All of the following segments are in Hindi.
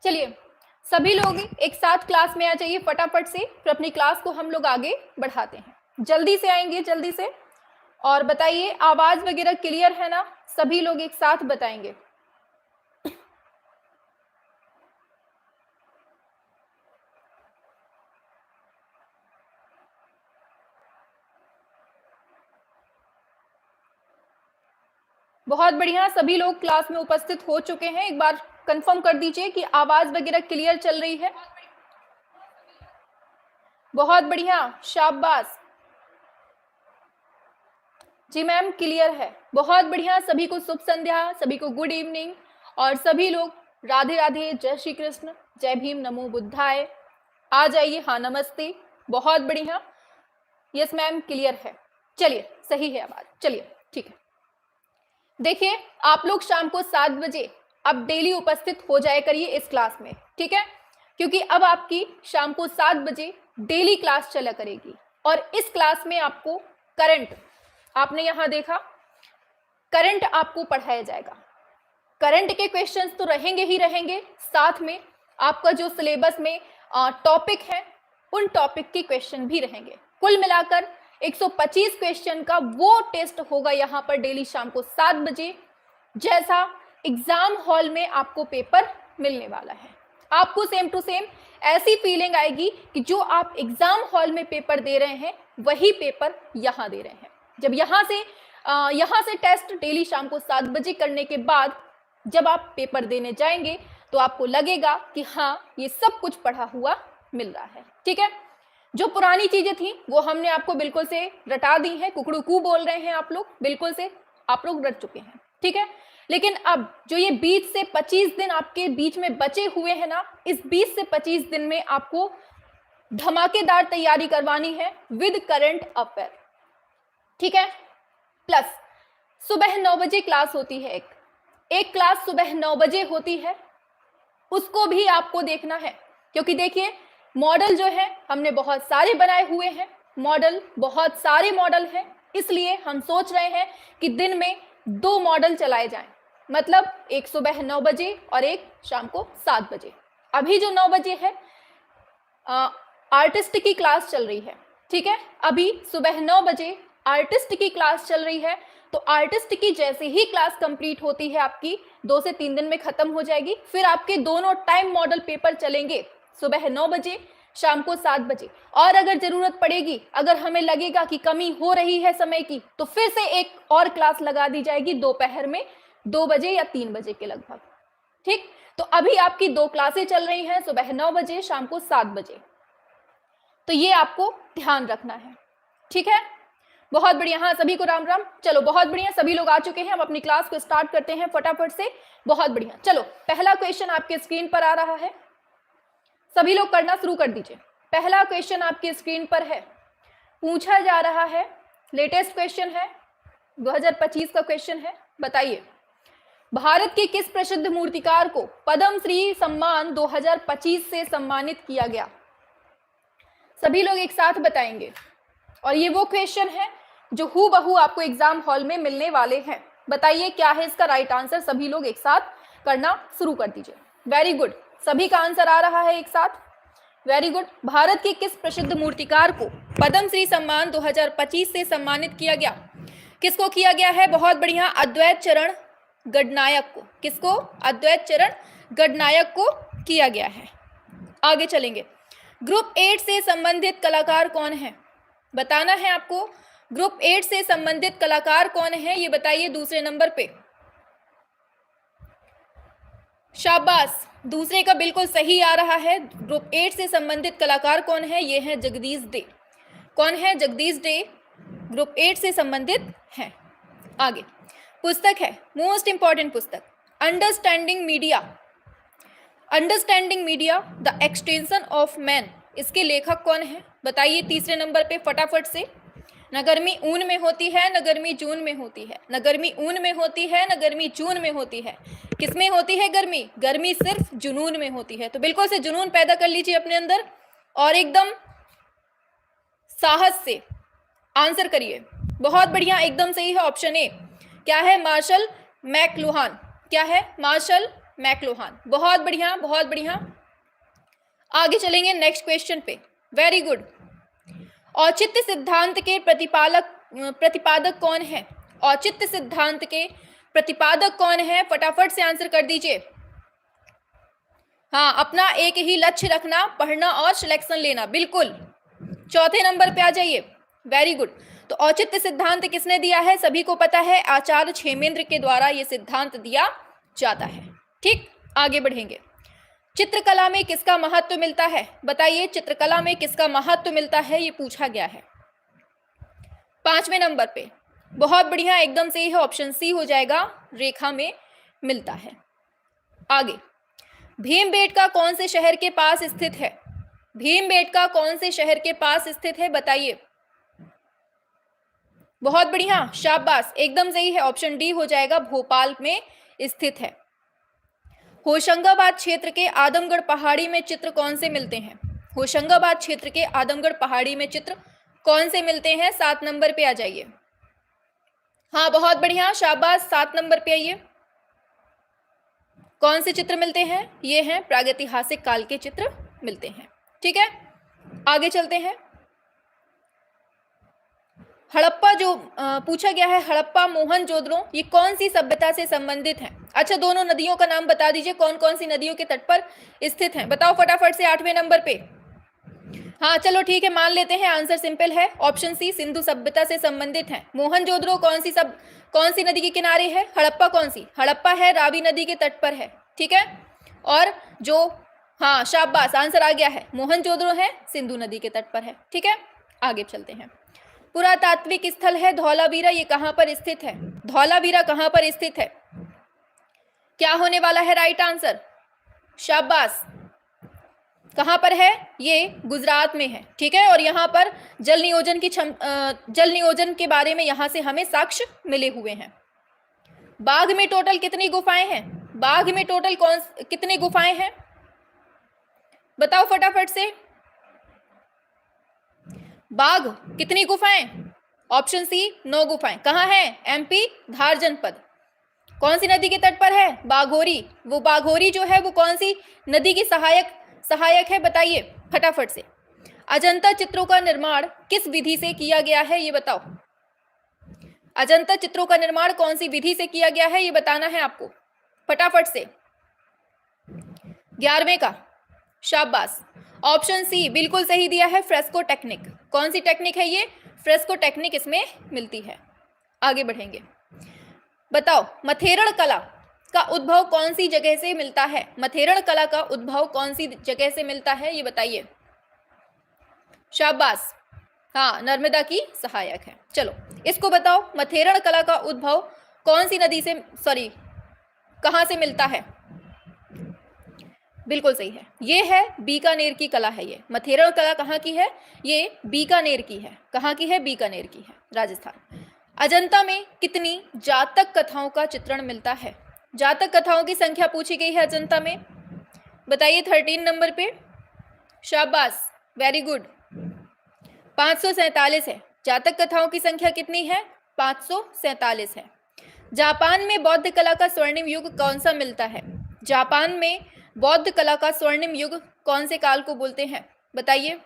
चलिए सभी लोग एक साथ क्लास में आ जाइए फटाफट से, फिर अपनी क्लास को हम लोग आगे बढ़ाते हैं। जल्दी से आएंगे, जल्दी से। और बताइए आवाज वगैरह क्लियर है ना? सभी लोग एक साथ बताएंगे। बहुत बढ़िया, सभी लोग क्लास में उपस्थित हो चुके हैं। एक बार कंफर्म कर दीजिए कि आवाज वगैरह क्लियर चल रही है। बहुत बढ़िया, शाबाश जी मैम, क्लियर है। बहुत बढ़िया, सभी को शुभ संध्या, सभी को गुड इवनिंग। और सभी लोग राधे राधे, जय श्री कृष्ण, जय भीम, नमो बुद्धाय। आ जाइए, हाँ नमस्ते। बहुत बढ़िया, यस मैम क्लियर है। चलिए सही है आवाज, चलिए ठीक है। देखिए आप लोग शाम को 7 बजे अब डेली उपस्थित हो जाया करिए इस क्लास में, ठीक है? क्योंकि अब आपकी शाम को 7 बजे डेली क्लास चला करेगी। और इस क्लास में आपको करंट, आपने यहां देखा करंट आपको पढ़ाया जाएगा। करंट के क्वेश्चंस तो रहेंगे ही रहेंगे, साथ में आपका जो सिलेबस में टॉपिक है उन टॉपिक के क्वेश्चन भी रहेंगे। कुल मिलाकर 125 क्वेश्चन का वो टेस्ट होगा यहाँ पर डेली शाम को 7 बजे, जैसा एग्जाम हॉल में आपको पेपर मिलने वाला है। आपको सेम टू सेम ऐसी फीलिंग आएगी कि जो आप एग्जाम हॉल में पेपर दे रहे हैं वही पेपर यहाँ दे रहे हैं। जब यहाँ से टेस्ट डेली शाम को 7 बजे करने के बाद जब आप पेपर देने जाएंगे तो आपको लगेगा कि हाँ ये सब कुछ पढ़ा हुआ मिल रहा है, ठीक है? जो पुरानी चीजें थी वो हमने आपको बिल्कुल से रटा दी हैं। कुकड़ू बोल रहे हैं आप लोग, बिल्कुल से आप लोग रट चुके हैं, ठीक है? लेकिन अब जो ये 20 से 25 दिन आपके बीच में बचे हुए हैं ना, इस 20 से 25 दिन में आपको धमाकेदार तैयारी करवानी है विद करंट अफेयर, ठीक है? प्लस सुबह 9 बजे क्लास होती है, एक क्लास सुबह 9 बजे होती है, उसको भी आपको देखना है। क्योंकि देखिए मॉडल जो है हमने बहुत सारे बनाए हुए हैं, मॉडल बहुत सारे मॉडल हैं, इसलिए हम सोच रहे हैं कि दिन में 2 मॉडल चलाए जाएं। मतलब एक सुबह 9 बजे और एक शाम को 7 बजे। अभी जो 9 बजे है आर्टिस्ट की क्लास चल रही है, ठीक है? अभी सुबह 9 बजे आर्टिस्ट की क्लास चल रही है, तो आर्टिस्ट की जैसे ही क्लास कंप्लीट होती है आपकी 2 से 3 दिन में खत्म हो जाएगी। फिर आपके दोनों टाइम मॉडल पेपर चलेंगे, सुबह 9 बजे, शाम को 7 बजे। और अगर जरूरत पड़ेगी, अगर हमें लगेगा कि कमी हो रही है समय की, तो फिर से एक और क्लास लगा दी जाएगी दोपहर में 2 बजे या 3 बजे के लगभग, ठीक? तो अभी आपकी 2 क्लासें चल रही हैं, सुबह 9 बजे, शाम को 7 बजे। तो ये आपको ध्यान रखना है, ठीक है? बहुत बढ़िया, हाँ सभी को राम राम। चलो बहुत बढ़िया, सभी लोग आ चुके हैं। हम अपनी क्लास को स्टार्ट करते हैं फटाफट से। बहुत बढ़िया, चलो पहला क्वेश्चन आपके स्क्रीन पर आ रहा है, सभी लोग करना शुरू कर दीजिए। पहला क्वेश्चन आपकी स्क्रीन पर है, पूछा जा रहा है, लेटेस्ट क्वेश्चन है, 2025 का क्वेश्चन है। बताइए भारत के किस प्रसिद्ध मूर्तिकार को पद्म श्री सम्मान 2025 से सम्मानित किया गया? सभी लोग एक साथ बताएंगे। और ये वो क्वेश्चन है जो हूबहू आपको एग्जाम हॉल में मिलने वाले हैं। बताइए क्या है इसका राइट आंसर? सभी लोग एक साथ करना शुरू कर दीजिए। वेरी गुड, सभी का आंसर आ रहा है एक साथ, वेरी गुड। भारत के किस प्रसिद्ध मूर्तिकार को पद्म श्री सम्मान 2025 से सम्मानित किया गया? किसको किया गया है? बहुत बढ़िया, अद्वैत चरण गडनायक को। किसको? अद्वैत चरण गडनायक को किया गया है। आगे चलेंगे। ग्रुप 8 से संबंधित कलाकार कौन है? बताना है आपको। ग्रुप 8 से संबंधित कलाकार कौन है ये बताइए दूसरे नंबर पे। शाबाश, दूसरे का बिल्कुल सही आ रहा है। ग्रुप 8 से संबंधित कलाकार कौन है? ये है जगदीश डे। कौन है? जगदीश डे ग्रुप 8 से संबंधित है। आगे पुस्तक है, मोस्ट इंपॉर्टेंट पुस्तक, understanding media. Understanding media the extension of man, इसके लेखक कौन है? बताइए तीसरे नंबर पे फटाफट से। न गर्मी ऊन में होती है, न गर्मी जून में होती है। न गर्मी ऊन में होती है, न गर्मी जून में होती है। किसमें होती है गर्मी? गर्मी सिर्फ जुनून में होती है। तो बिल्कुल से जुनून पैदा कर लीजिए अपने अंदर और एकदम साहस से आंसर करिए। बहुत बढ़िया, एकदम सही है ऑप्शन ए। क्या है? Marshall McLuhan. क्या है? Marshall McLuhan. बहुत बढ़िया, बहुत बढ़िया। आगे चलेंगे नेक्स्ट क्वेश्चन पे। Very good. औचित्य सिद्धांत के प्रतिपादक कौन है? औचित्य सिद्धांत के प्रतिपादक कौन है? फटाफट से आंसर कर दीजिए। हाँ, अपना एक ही लक्ष्य रखना, पढ़ना और सिलेक्शन लेना। बिल्कुल, चौथे नंबर पे आ जाइए। Very good. तो औचित्य सिद्धांत किसने दिया है? सभी को पता है, आचार्य क्षेमेंद्र के द्वारा यह सिद्धांत दिया जाता है। ठीक, आगे बढ़ेंगे। चित्रकला में किसका महत्व मिलता है? बताइए, चित्रकला में किसका महत्व मिलता है? ये पूछा गया है 5वें नंबर पे। बहुत बढ़िया, एकदम सही है, ऑप्शन सी हो जाएगा, रेखा में मिलता है। आगे, भीमबेटका कौन से शहर के पास स्थित है? भीमबेटका कौन से शहर के पास स्थित है? बताइए। बहुत बढ़िया, शाबाश, एकदम सही है, ऑप्शन डी हो जाएगा, भोपाल में स्थित है। होशंगाबाद क्षेत्र के आदमगढ़ पहाड़ी में चित्र कौन से मिलते हैं? होशंगाबाद क्षेत्र के आदमगढ़ पहाड़ी में चित्र कौन से मिलते हैं? 7 नंबर पे आ जाइए। हाँ, बहुत बढ़िया, शाबाश, 7 नंबर पे आइए। कौन से चित्र मिलते हैं? ये हैं प्रागैतिहासिक काल के चित्र मिलते हैं। ठीक है, आगे चलते हैं। हड़प्पा जो पूछा गया है, हड़प्पा मोहनजोदड़ो, ये कौन सी सभ्यता से संबंधित है? अच्छा, दोनों नदियों का नाम बता दीजिए, कौन कौन सी नदियों के तट पर स्थित हैं? बताओ फटाफट से, 8वें नंबर पे। हाँ, चलो ठीक है, मान लेते हैं, आंसर सिंपल है, ऑप्शन सी, सिंधु सभ्यता से संबंधित है। मोहनजोदड़ो कौन सी नदी के किनारे है? हड़प्पा कौन सी? हड़प्पा है रावी नदी के तट पर है। ठीक है, और जो, हाँ शाबाश, आंसर आ गया है, मोहनजोदड़ो है सिंधु नदी के तट पर है। ठीक है, आगे चलते हैं। पुरातात्विक स्थल है धौलावीरा, ये कहां पर स्थित है? धौलावीरा कहां पर स्थित है? क्या होने वाला है राइट आंसर? शाबाश, कहां पर है? ये गुजरात में है। ठीक है, और यहाँ पर जल नियोजन के बारे में यहाँ से हमें साक्ष्य मिले हुए हैं। बाघ में टोटल कितनी गुफाएं हैं? बाघ में टोटल कितनी गुफाएं हैं? बताओ फटाफट से। बाघ कितनी गुफाएं? ऑप्शन सी, 9 गुफाएं। कहाँ है? एमपी, धार जनपद। कौन सी नदी के तट पर है? बाघोरी। वो बाघोरी जो है वो कौन सी नदी की सहायक है? बताइए फटाफट से। अजंता चित्रों का निर्माण किस विधि से किया गया है? ये बताओ। अजंता चित्रों का निर्माण कौन सी विधि से किया गया है? ये बताना है आपको फटाफट से। 11वें का, शाबाश, ऑप्शन सी बिल्कुल सही दिया है, फ्रेस्को टेक्निक। कौन सी टेक्निक है ये? फ्रेस्को टेक्निक इसमें मिलती है। आगे बढ़ेंगे। बताओ, मथेरण कला का उद्भव कौन सी जगह से मिलता है? मथेरण कला का उद्भव कौन सी जगह से मिलता है? ये बताइए। शाबाश, हाँ, नर्मदा की सहायक है। चलो इसको बताओ, मथेरण कला का उद्भव कौन सी नदी से, सॉरी, कहां से मिलता है? बिल्कुल सही है, ये है बीकानेर की कला है। ये मथेरण कला कहाँ की है? ये बीकानेर की है। कहाँ की है? बीकानेर की है, राजस्थान। अजंता में कितनी जातक कथाओं का चित्रण मिलता है? जातक कथाओं की संख्या पूछी गई है अजंता में, बताइए 13 नंबर पे। शाबाश, वेरी गुड, 547 है। जातक कथाओं की संख्या कितनी है? 547 है। जापान में बौद्ध कला का स्वर्णिम युग कौन सा मिलता है? जापान में बौद्ध कला का स्वर्णिम युग कौन से काल को बोलते हैं? बताइए,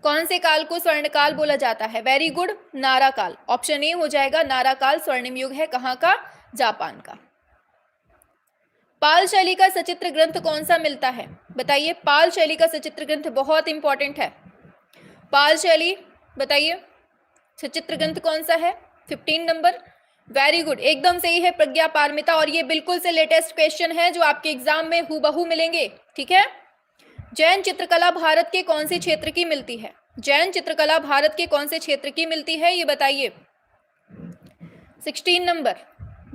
कौन से काल को स्वर्ण काल बोला जाता है? वेरी गुड, नारा काल। ऑप्शन ए हो जाएगा, नारा काल स्वर्णिम युग है। कहाँ का? जापान का। पाल शैली का सचित्र ग्रंथ कौन सा मिलता है? बताइए, पाल शैली का सचित्र ग्रंथ बहुत इंपॉर्टेंट है। पाल शैली, बताइए सचित्र ग्रंथ कौन सा है? 15 नंबर। वेरी गुड, एकदम सही है, प्रज्ञा पारमिता। और ये बिल्कुल से लेटेस्ट क्वेश्चन है जो आपके एग्जाम में हूबहू मिलेंगे। ठीक है, जैन चित्रकला भारत के कौन से क्षेत्र की मिलती है? जैन चित्रकला भारत के कौन से क्षेत्र की मिलती है? ये बताइए। 16 नंबर,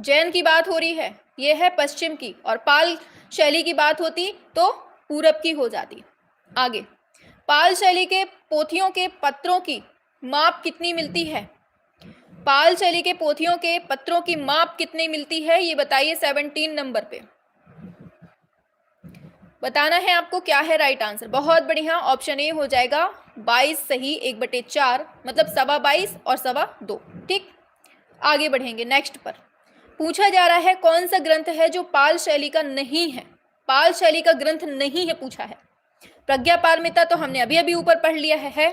जैन की बात हो रही है, ये है पश्चिम की, और पाल शैली की बात होती तो पूरब की हो जाती। आगे, पाल शैली के पोथियों के पत्रों की माप कितनी मिलती है? पाल शैली के पोथियों के पत्रों की माप कितनी मिलती है? ये बताइए 17 नंबर पे। बताना है आपको क्या है राइट आंसर। बहुत बढ़िया, ऑप्शन ए हो जाएगा, 22 सही 1/4 मतलब 22.25 और 2.25। ठीक, आगे बढ़ेंगे नेक्स्ट पर। पूछा जा रहा है कौन सा ग्रंथ है जो पाल शैली का नहीं है, पाल शैली का ग्रंथ नहीं है पूछा है। प्रज्ञा पारमिता तो हमने अभी अभी ऊपर पढ़ लिया है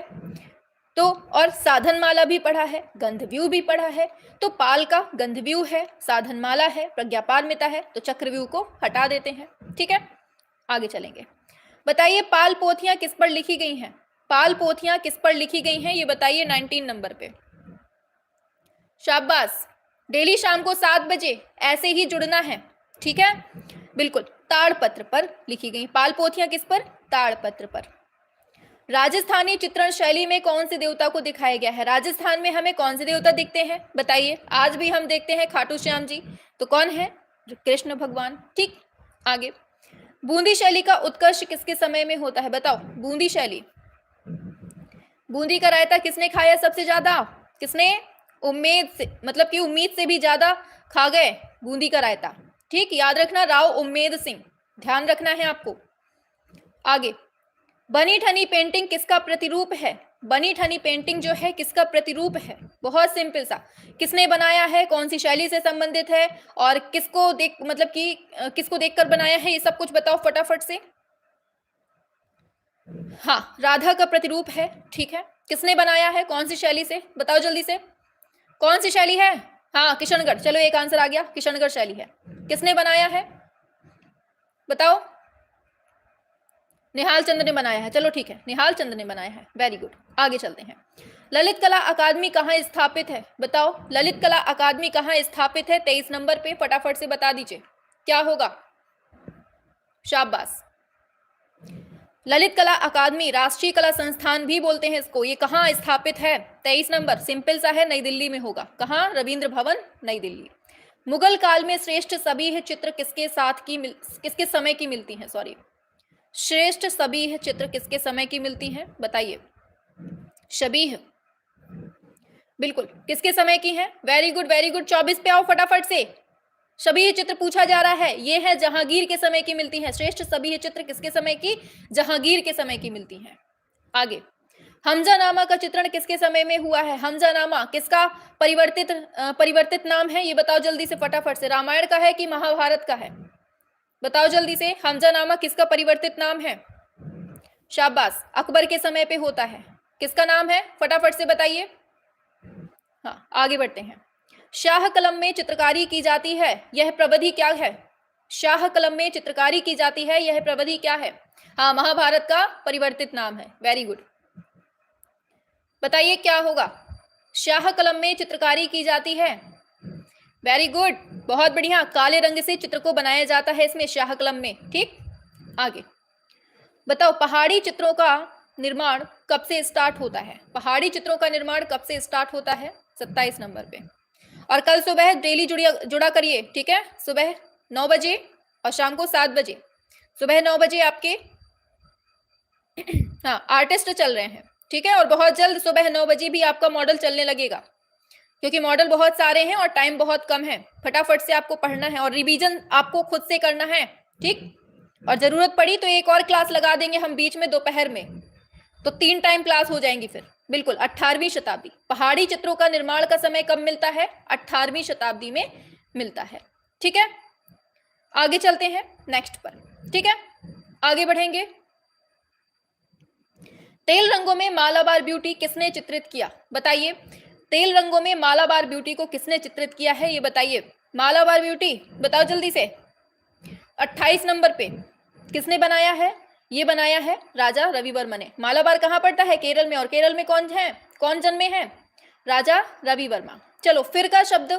तो, और साधनमाला भी पढ़ा है, गंधव्यूह भी पढ़ा है। तो पाल का गंधव्यूह है, साधनमाला है, प्रज्ञा पारमिता है, तो चक्रव्यूह को हटा देते हैं। ठीक है, आगे चलेंगे। बताइए पाल पोथियां किस पर लिखी गई हैं, पाल पोथियां किस पर लिखी गई हैं ये बताइए 19 नंबर पे। शाबाश, डेली शाम को 7 बजे ऐसे ही जुड़ना है। ठीक है, बिल्कुल, ताड़पत्र पर लिखी गई पाल पोथियां, किस पर, ताड़पत्र पर। राजस्थानी चित्रण शैली में कौन से देवता को दिखाया गया है, राजस्थान में हमें कौन से देवता दिखते हैं बताइए। आज भी हम देखते हैं खाटू श्याम जी, तो कौन है, कृष्ण भगवान। ठीक, आगे। बूंदी शैली का उत्कर्ष किसके समय में होता है बताओ, बूंदी शैली, बूंदी का रायता किसने खाया सबसे ज्यादा, किसने, उम्मीद से, मतलब कि उम्मीद से भी ज्यादा खा गए बूंदी का रायता। ठीक, याद रखना, राव उम्मेद सिंह, ध्यान रखना है आपको। आगे, बनी ठनी पेंटिंग किसका प्रतिरूप है, बनी ठनी पेंटिंग जो है किसका प्रतिरूप है, बहुत सिंपल सा, किसने बनाया है, कौन सी शैली से संबंधित है और किसको देख, मतलब कि किसको देखकर बनाया है, ये सब कुछ बताओ फटाफट से। हाँ, राधा का प्रतिरूप है। ठीक है, किसने बनाया है, कौन सी शैली से, बताओ जल्दी से, कौन सी शैली है, हाँ किशनगढ़, चलो एक आंसर आ गया, किशनगढ़ शैली है। किसने बनाया है बताओ, निहाल चंद्र ने बनाया है, चलो ठीक है, निहाल चंद्र ने बनाया है, वेरी गुड। आगे चलते हैं। ललित कला अकादमी कहाँ स्थापित है बताओ, ललित कला अकादमी कहाँ स्थापित है 23 नंबर पे, फटाफट से बता दीजिए क्या होगा। शाबाश, ललित कला अकादमी, राष्ट्रीय कला संस्थान भी बोलते हैं इसको, ये कहाँ स्थापित है 23 नंबर, सिंपल सा है, नई दिल्ली में होगा। कहाँ, रविंद्र भवन, नई दिल्ली। मुगल काल में श्रेष्ठ सभी चित्र किसके साथ की किसके समय की मिलती हैं, सॉरी, श्रेष्ठ सभी चित्र किसके समय की मिलती हैं बताइए। शबीह, बिल्कुल, किसके समय की है, वेरी गुड वेरी गुड, 24 पे आओ फटाफट से। शबीह चित्र पूछा जा रहा है, ये है जहांगीर के समय की मिलती है, श्रेष्ठ सभी चित्र किसके समय की, जहांगीर के समय की मिलती हैं। आगे, हमजानामा का चित्रण किसके समय में हुआ है, हमजानामा किसका परिवर्तित नाम है ये बताओ जल्दी से फटाफट से, रामायण का है कि महाभारत का है, बताओ जल्दी से, हमजानामा किसका परिवर्तित नाम है। शाबाश, अकबर के समय पे होता है, किसका नाम है फटाफट से बताइए। हाँ, आगे बढ़ते हैं। शाह कलम में चित्रकारी की जाती है, यह प्रविधि क्या है, शाह कलम में चित्रकारी की जाती है, यह प्रविधि क्या है। हाँ, महाभारत का परिवर्तित नाम है, वेरी गुड, बताइए क्या होगा। शाह कलम में चित्रकारी की जाती है, वेरी गुड, बहुत बढ़िया, काले रंग से चित्र को बनाया जाता है इसमें, शाह कलम में। ठीक, आगे बताओ पहाड़ी चित्रों का निर्माण कब से स्टार्ट होता है, पहाड़ी चित्रों का निर्माण कब से स्टार्ट होता है 27 नंबर पे। और कल सुबह डेली जुड़ा करिए, ठीक है, सुबह 9 बजे और शाम को 7 बजे, सुबह 9 बजे आपके हाँ आर्टिस्ट चल रहे हैं, ठीक है, और बहुत जल्द सुबह 9 बजे भी आपका मॉडल चलने लगेगा, क्योंकि मॉडल बहुत सारे हैं और टाइम बहुत कम है, फटाफट से आपको पढ़ना है और रिवीजन आपको खुद से करना है। ठीक, और जरूरत पड़ी तो एक और क्लास लगा देंगे हम बीच में दोपहर में, तो 3 टाइम क्लास हो जाएंगी फिर। बिल्कुल, 18वीं शताब्दी, पहाड़ी चित्रों का निर्माण का समय कब मिलता है, 18वीं शताब्दी में मिलता है। ठीक है, आगे चलते हैं नेक्स्ट पर, ठीक है, आगे बढ़ेंगे। तेल रंगों में मालाबार ब्यूटी किसने चित्रित किया बताइए, तेल रंगों में मालाबार ब्यूटी को किसने चित्रित किया है ये बताइए। मालाबार ब्यूटी बताओ जल्दी से, 28 नंबर पे किसने बनाया है, ये बनाया है राजा रवि वर्मा ने। मालाबार कहाँ पड़ता है, केरल में, और केरल में कौन जन्मे हैं, राजा रवि वर्मा। चलो, फिरका शब्द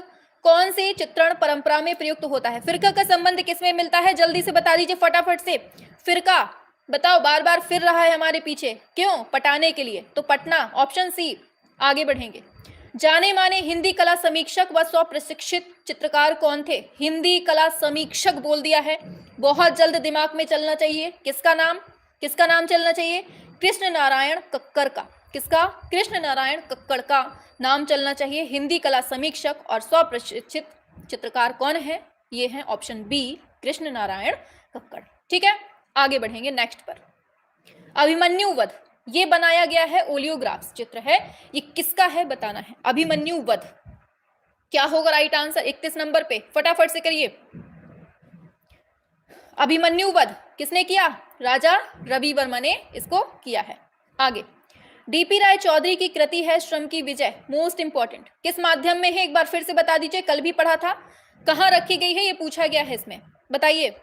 कौन सी चित्रण परंपरा में प्रयुक्त होता है, फिरका का संबंध किसमें मिलता है जल्दी से बता दीजिए फटाफट से। फिरका बताओ, बार बार फिर रहा है हमारे पीछे, क्यों, पटाने के लिए, तो पटना, ऑप्शन सी। आगे बढ़ेंगे। जाने माने हिंदी कला समीक्षक व स्वप्रशिक्षित चित्रकार कौन थे, हिंदी कला समीक्षक बोल दिया है, बहुत जल्द दिमाग में चलना चाहिए, किसका नाम चलना चाहिए, कृष्ण नारायण कक्कर का, किसका, कृष्ण नारायण कक्कड़ का नाम चलना चाहिए, हिंदी कला समीक्षक और स्वप्रशिक्षित चित्रकार कौन है, ये है ऑप्शन बी, कृष्ण नारायण कक्कड़। ठीक है, आगे बढ़ेंगे नेक्स्ट पर। अभिमन्यु वध ये बनाया गया है, ओलियोग्राफ्स चित्र है, ये किसका है बताना है। अभिमन्यु वध, क्या होगा राइट आंसर 31 नंबर पे, फटाफट से करिए। अभिमन्यु वध किसने किया, राजा रवि वर्मा ने इसको किया है। आगे, डीपी राय चौधरी की कृति है श्रम की विजय, मोस्ट इंपॉर्टेंट, किस माध्यम में है एक बार फिर से बता दीजिए, कल भी पढ़ा था, कहां रखी गई है ये पूछा गया है इसमें, बताइए।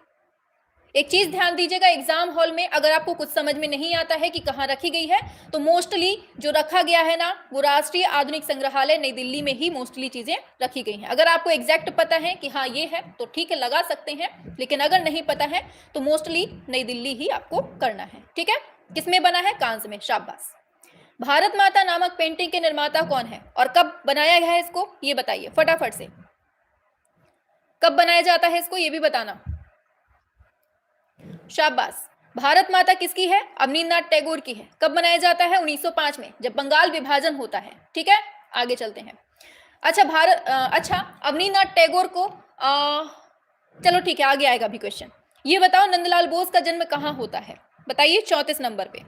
एक चीज ध्यान दीजिएगा, एग्जाम हॉल में अगर आपको कुछ समझ में नहीं आता है कि कहां रखी गई है, तो मोस्टली जो रखा गया है ना, वो राष्ट्रीय आधुनिक संग्रहालय नई दिल्ली में ही मोस्टली चीजें रखी गई हैं। अगर आपको एग्जैक्ट पता है कि हाँ ये है तो ठीक है, लगा सकते हैं, लेकिन अगर नहीं पता है तो मोस्टली नई दिल्ली ही आपको करना है, ठीक है। किसमें बना है, कांस में, शाबाश। भारत माता नामक पेंटिंग के निर्माता कौन है और कब बनाया गया है इसको, ये बताइए फटाफट से, कब बनाया जाता है इसको ये भी बताना, शाबाश। भारत माता किसकी है, अवनींद्रनाथ टैगोर की है, कब बनाया जाता है, 1905 में, जब बंगाल विभाजन होता है, ठीक है। आगे चलते हैं। अच्छा अवनींद्रनाथ टैगोर को चलो ठीक है, आगे आएगा अभी क्वेश्चन। ये बताओ नंदलाल बोस का जन्म कहाँ होता है, बताइए 34 नंबर पे,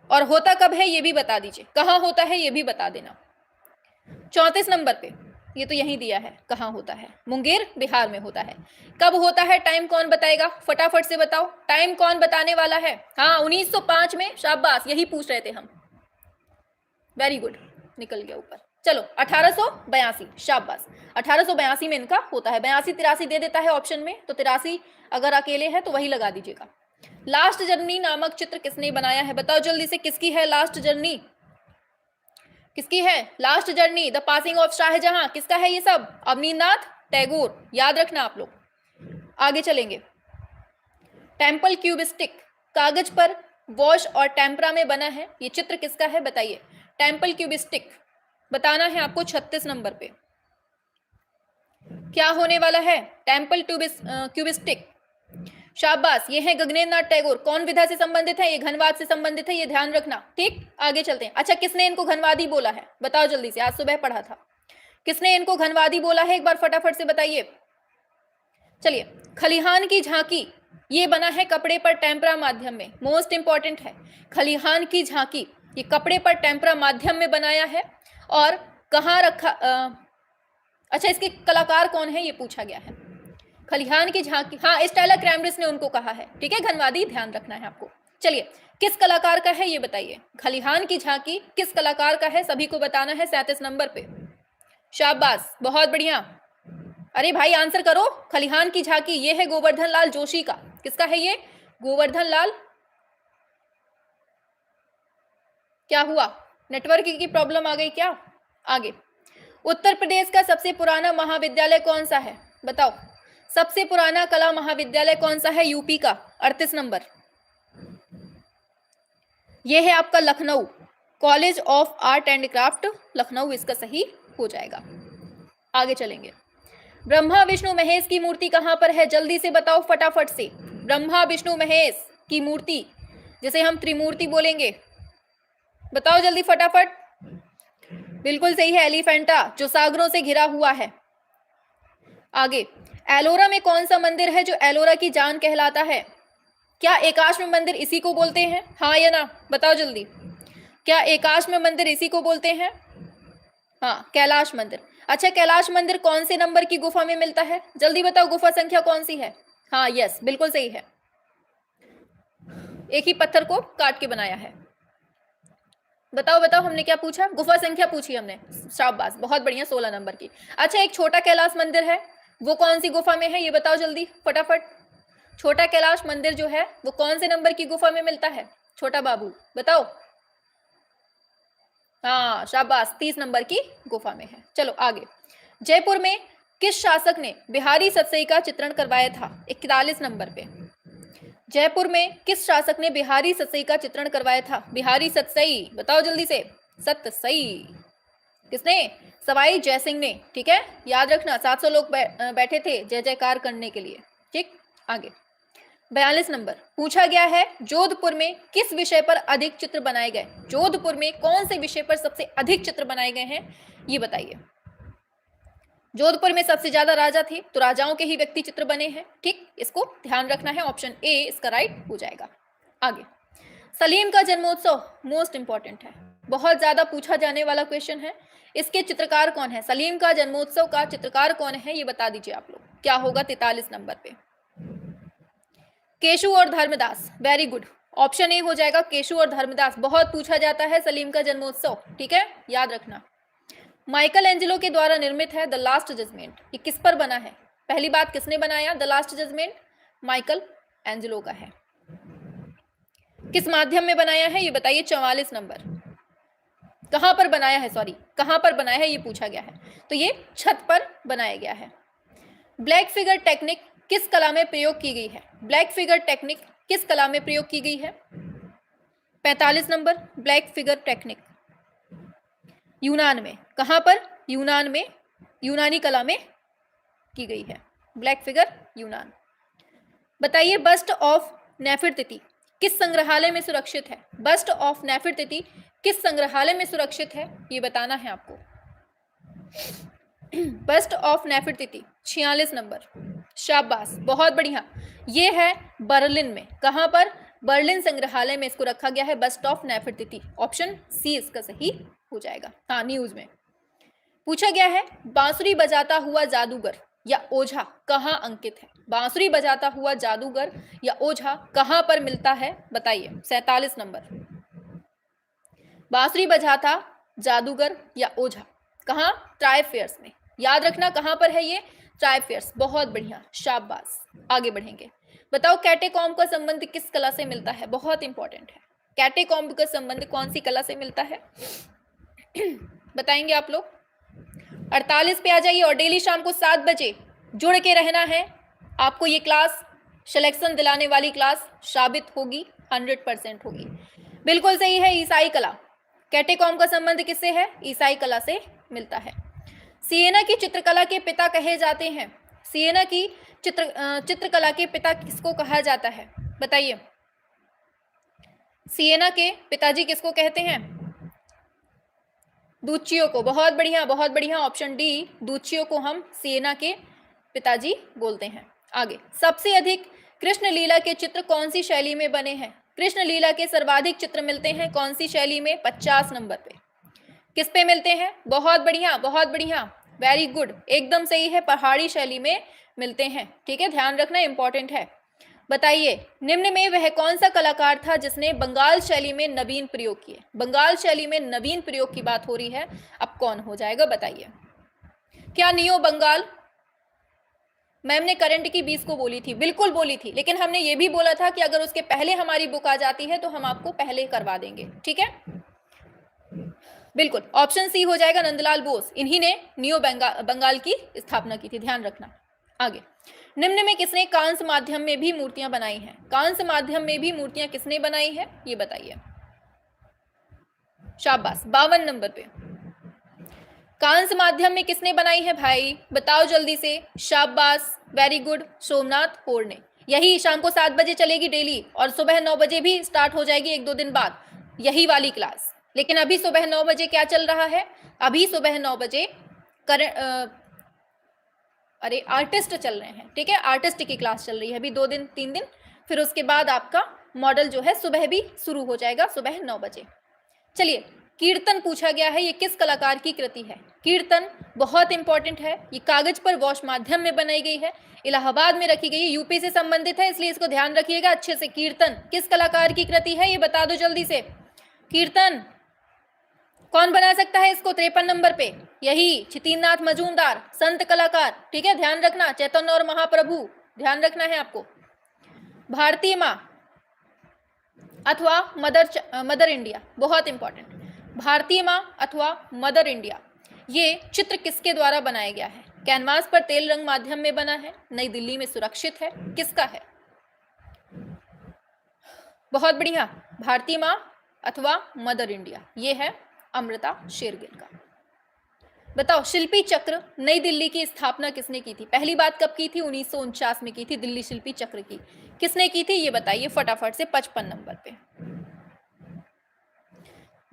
और होता कब है ये भी बता दीजिए, कहाँ होता है ये भी बता देना। 34 नंबर पे, ये तो यही दिया है, कहाँ होता है, मुंगेर बिहार में होता है। कब होता है, टाइम कौन बताएगा, फटाफट से बताओ, टाइम कौन बताने वाला है। हाँ 1905 में, शाबाश, यही पूछ रहे थे हम, वेरी गुड, निकल गया ऊपर। चलो 1882, शाबाश, 1882 में इनका होता है। 82-83 दे देता है ऑप्शन में, तो 83 अगर अकेले है तो वही लगा दीजिएगा। लास्ट जर्नी नामक चित्र किसने बनाया है, बताओ जल्दी से, किसकी है लास्ट जर्नी, किसकी है last journey, the passing of Shahjahan, किसका है ये सब, अवनींद्रनाथ टैगोर, याद रखना आप लोग। आगे चलेंगे। टेम्पल क्यूबिस्टिक, कागज पर वॉश और टेम्परा में बना है, ये चित्र किसका है बताइए। टेम्पल क्यूबिस्टिक बताना है आपको 36 नंबर पे, क्या होने वाला है, टेम्पल क्यूबिस्टिक, शाबाश, ये है गगनेंद्र नाथ टैगोर। कौन विधा से संबंधित है, ये घनवाद से संबंधित है, ये ध्यान रखना, ठीक। आगे चलते हैं। अच्छा किसने इनको घनवादी बोला है, बताओ जल्दी से, आज सुबह पढ़ा था, किसने इनको घनवादी बोला है, एक बार फटाफट से बताइए। चलिए, खलिहान की झांकी, ये बना है कपड़े पर टेम्परा माध्यम में, मोस्ट इंपॉर्टेंट है, खलिहान की झांकी, ये कपड़े पर टेम्परा माध्यम में बनाया है, और कहाँ रखा, अच्छा इसके कलाकार कौन है ये पूछा गया है। खलिहान की झांकी, हाँ स्टेला क्रैमरिस ने उनको कहा है, ठीक है, घनवादी ध्यान रखना है आपको। चलिए, किस कलाकार का है ये बताइए, खलिहान की झांकी किस कलाकार का है, सभी को बताना है 37 नंबर पे, शाबाश, बहुत बढ़िया। अरे भाई आंसर करो, खलिहान की झांकी ये है गोवर्धन लाल जोशी का, किसका है ये, गोवर्धन लाल, क्या हुआ, नेटवर्क की प्रॉब्लम आ गई क्या। आगे, उत्तर प्रदेश का सबसे पुराना महाविद्यालय कौन सा है, बताओ, सबसे पुराना कला महाविद्यालय कौन सा है यूपी का, 38 नंबर, यह है आपका Lucknow, college of art and craft Lucknow, इसका सही हो जाएगा। आगे चलेंगे। ब्रह्मा विष्णु महेश की मूर्ति कहां पर है, जल्दी से बताओ फटाफट से, ब्रह्मा विष्णु महेश की मूर्ति, जिसे हम त्रिमूर्ति बोलेंगे, बताओ जल्दी फटाफट। बिल्कुल सही है, एलिफेंटा, जो सागरों से घिरा हुआ है। आगे, एलोरा में कौन सा मंदिर है जो एलोरा की जान कहलाता है, क्या एकाश्म मंदिर इसी को बोलते हैं, हाँ या ना, बताओ जल्दी, क्या एकाश्म मंदिर इसी को बोलते हैं, हाँ कैलाश मंदिर। अच्छा कैलाश मंदिर कौन से नंबर की गुफा में मिलता है, जल्दी बताओ, गुफा संख्या कौन सी है, हाँ यस बिल्कुल सही है, एक ही पत्थर को काट के बनाया है। बताओ बताओ हमने क्या पूछा, गुफा संख्या पूछी हमने, शाबाश, बहुत बढ़िया, 16 नंबर की। अच्छा एक छोटा कैलाश मंदिर है, वो कौन सी गुफा में है ये बताओ जल्दी फटाफट, छोटा कैलाश मंदिर जो है वो कौन से नंबर की गुफा में मिलता है, छोटा बाबू बताओ, हाँ शाबाश, 30 नंबर की गुफा में है। चलो आगे, जयपुर में किस शासक ने बिहारी सतसई का चित्रण करवाया था, 41 नंबर पे, जयपुर में किस शासक ने बिहारी सतसई का चित्रण करवाया था, बिहारी सतसई बताओ जल्दी से, सतसई किसने, सवाई जयसिंह ने, ठीक है, याद रखना, 700 लोग बैठे थे जय जयकार करने के लिए, ठीक। आगे 42 नंबर पूछा गया है, जोधपुर में किस विषय पर अधिक चित्र बनाए गए, जोधपुर में कौन से विषय पर सबसे अधिक चित्र बनाए गए हैं ये बताइए। जोधपुर में सबसे ज्यादा राजा थे, तो राजाओं के ही व्यक्ति चित्र बने हैं, ठीक, इसको ध्यान रखना है, ऑप्शन ए इसका राइट हो जाएगा। आगे, सलीम का जन्मोत्सव मोस्ट इंपॉर्टेंट है, बहुत ज्यादा पूछा जाने वाला क्वेश्चन है। इसके चित्रकार कौन है? सलीम का जन्मोत्सव का चित्रकार कौन है, ये बता दीजिए आप लोग। क्या होगा 43 नंबर पे? केशु और Dharmdas. Very good, option A हो जाएगा, केशु और धर्मदास। बहुत पूछा जाता है सलीम का जन्मोत्सव, ठीक है, याद रखना। माइकल एंजेलो के द्वारा निर्मित है द लास्ट जजमेंट, ये किस पर बना है? पहली बात, किसने बनाया the last judgement? Michelangelo का है। किस माध्यम में बनाया है ये बताइए? 44 नंबर। कहां पर बनाया है, सॉरी कहां पर बनाया है ये पूछा गया है, तो ये छत पर बनाया गया है। ब्लैक फिगर टेक्निक किस कला में प्रयोग की गई है? ब्लैक फिगर टेक्निक किस कला में प्रयोग की गई है? 45 नंबर। ब्लैक फिगर टेक्निक यूनान में, कहां पर? यूनान में, यूनानी कला में की गई है ब्लैक फिगर, यूनान। बताइए बस्ट ऑफ नेफरतिति किस संग्रहालय में सुरक्षित है? बस्ट ऑफ नेफरतिति किस संग्रहालय में सुरक्षित है, ये बताना है आपको। Bust of Nefertiti 46 number. शाबाश, बहुत बढ़िया। ये है बर्लिन में, कहां पर? बर्लिन संग्रहालय में इसको रखा गया है, बस्ट ऑफ नेफरतिति। ऑप्शन सी इसका सही हो जाएगा। हाँ, न्यूज में पूछा गया है बांसुरी बजाता हुआ जादूगर या ओझा कहां अंकित है? बांसुरी बजाता हुआ जादूगर या ओझा कहां पर मिलता है, बताइए। 47 नंबर। बांसुरी बजाता जादूगर या ओझा कहां? ट्राइब फेयर्स में, याद रखना कहां पर है ये? Tribe fairs. बहुत बढ़िया, शाबाश। आगे बढ़ेंगे। बताओ कैटेकॉम्ब का संबंध किस कला से मिलता है? बहुत इंपॉर्टेंट है। कैटेकॉम्ब का संबंध कौन सी कला से मिलता है? बताएंगे आप लोग। 48 पे आ जाइए और डेली शाम को 7 बजे जुड़ के रहना है। आपको ये क्लास सिलेक्शन दिलाने वाली क्लास साबित होगी, 100% होगी। बिल्कुल सही है, ईसाई कला। कैटेकॉम्ब का संबंध किससे है? ईसाई कला से मिलता है। सिएना की चित्रकला के पिता कहे जाते हैं। सिएना की चित्रकला के पिता किसको कहा जाता है, बताइए। सिएना के पिताजी किसको कहते हैं? दूचियो को। बहुत बढ़िया, बहुत बढ़िया, ऑप्शन डी, दूचियो को हम सिएना के पिताजी बोलते हैं। आगे, सबसे अधिक कृष्ण लीला के चित्र कौन सी शैली में बने हैं? कृष्ण लीला के सर्वाधिक चित्र मिलते हैं कौन सी शैली में? 50 नंबर पे। किस पे मिलते हैं? बहुत बढ़िया, बहुत बढ़िया, वेरी गुड, एकदम सही है, पहाड़ी शैली में मिलते हैं। ठीक है, ध्यान रखना, इंपॉर्टेंट है। बताइए निम्न में वह कौन सा कलाकार था जिसने बंगाल शैली में नवीन प्रयोग किए? बंगाल शैली में नवीन प्रयोग की बात हो रही है, अब कौन हो जाएगा बताइए। क्या नियो बंगाल? मैम ने करंट की 20 को बोली थी, बिल्कुल बोली थी, लेकिन हमने ये भी बोला था कि अगर उसके पहले हमारी बुक आ जाती है तो हम आपको पहले करवा देंगे। ठीक है, बिल्कुल, ऑप्शन सी हो जाएगा, नंदलाल बोस। इन्हीं ने नियो बंगाल की स्थापना की थी, ध्यान रखना। आगे, निम्न में किसने कांस्य माध्यम में भी मूर्तियां बनाई हैं? कांस्य माध्यम में भी मूर्तियां किसने बनाई है, ये बताइए। शाबाश, 52 नंबर पे। कांस्य माध्यम में किसने बनाई है भाई, बताओ जल्दी से। शाबाश, वेरी गुड, सोमनाथ होर ने। यही शाम को 7 बजे चलेगी डेली, और सुबह 9 बजे भी स्टार्ट हो जाएगी 1-2 दिन बाद यही वाली क्लास। लेकिन अभी सुबह 9 बजे क्या चल रहा है? अभी सुबह 9 बजे अरे आर्टिस्ट चल रहे हैं। ठीक है, आर्टिस्ट की क्लास चल रही है अभी 2 दिन 3 दिन, फिर उसके बाद आपका मॉडल जो है सुबह भी शुरू हो जाएगा, सुबह 9 बजे। चलिए, कीर्तन पूछा गया है, ये किस कलाकार की कृति है? कीर्तन बहुत इंपॉर्टेंट है, ये कागज पर वॉश माध्यम में बनाई गई है, इलाहाबाद में रखी गई है, यूपी से संबंधित है, इसलिए इसको ध्यान रखिएगा अच्छे से। कीर्तन किस कलाकार की कृति है, ये बता दो जल्दी से। कीर्तन कौन बना सकता है इसको? 53 नंबर पे, यही छितिननाथ मजूमदार, संत कलाकार। ठीक है, ध्यान रखना, चैतन्य और महाप्रभु, ध्यान रखना है आपको। भारतीय माँ अथवा मदर इंडिया, बहुत इंपॉर्टेंट। भारतीय माँ अथवा मदर इंडिया, ये चित्र किसके द्वारा बनाया गया है? कैनवास पर तेल रंग माध्यम में बना है, नई दिल्ली में सुरक्षित है, किसका है? बहुत बढ़िया, भारतीय माँ अथवा मदर इंडिया, ये है अमृता शेरगिल का। बताओ शिल्पी चक्र नई दिल्ली की स्थापना किसने की थी? पहली बात कब की थी? 1949 में की थी, दिल्ली शिल्पी चक्र की। किसने की थी ये बताइए फटाफट से, 55 नंबर पे।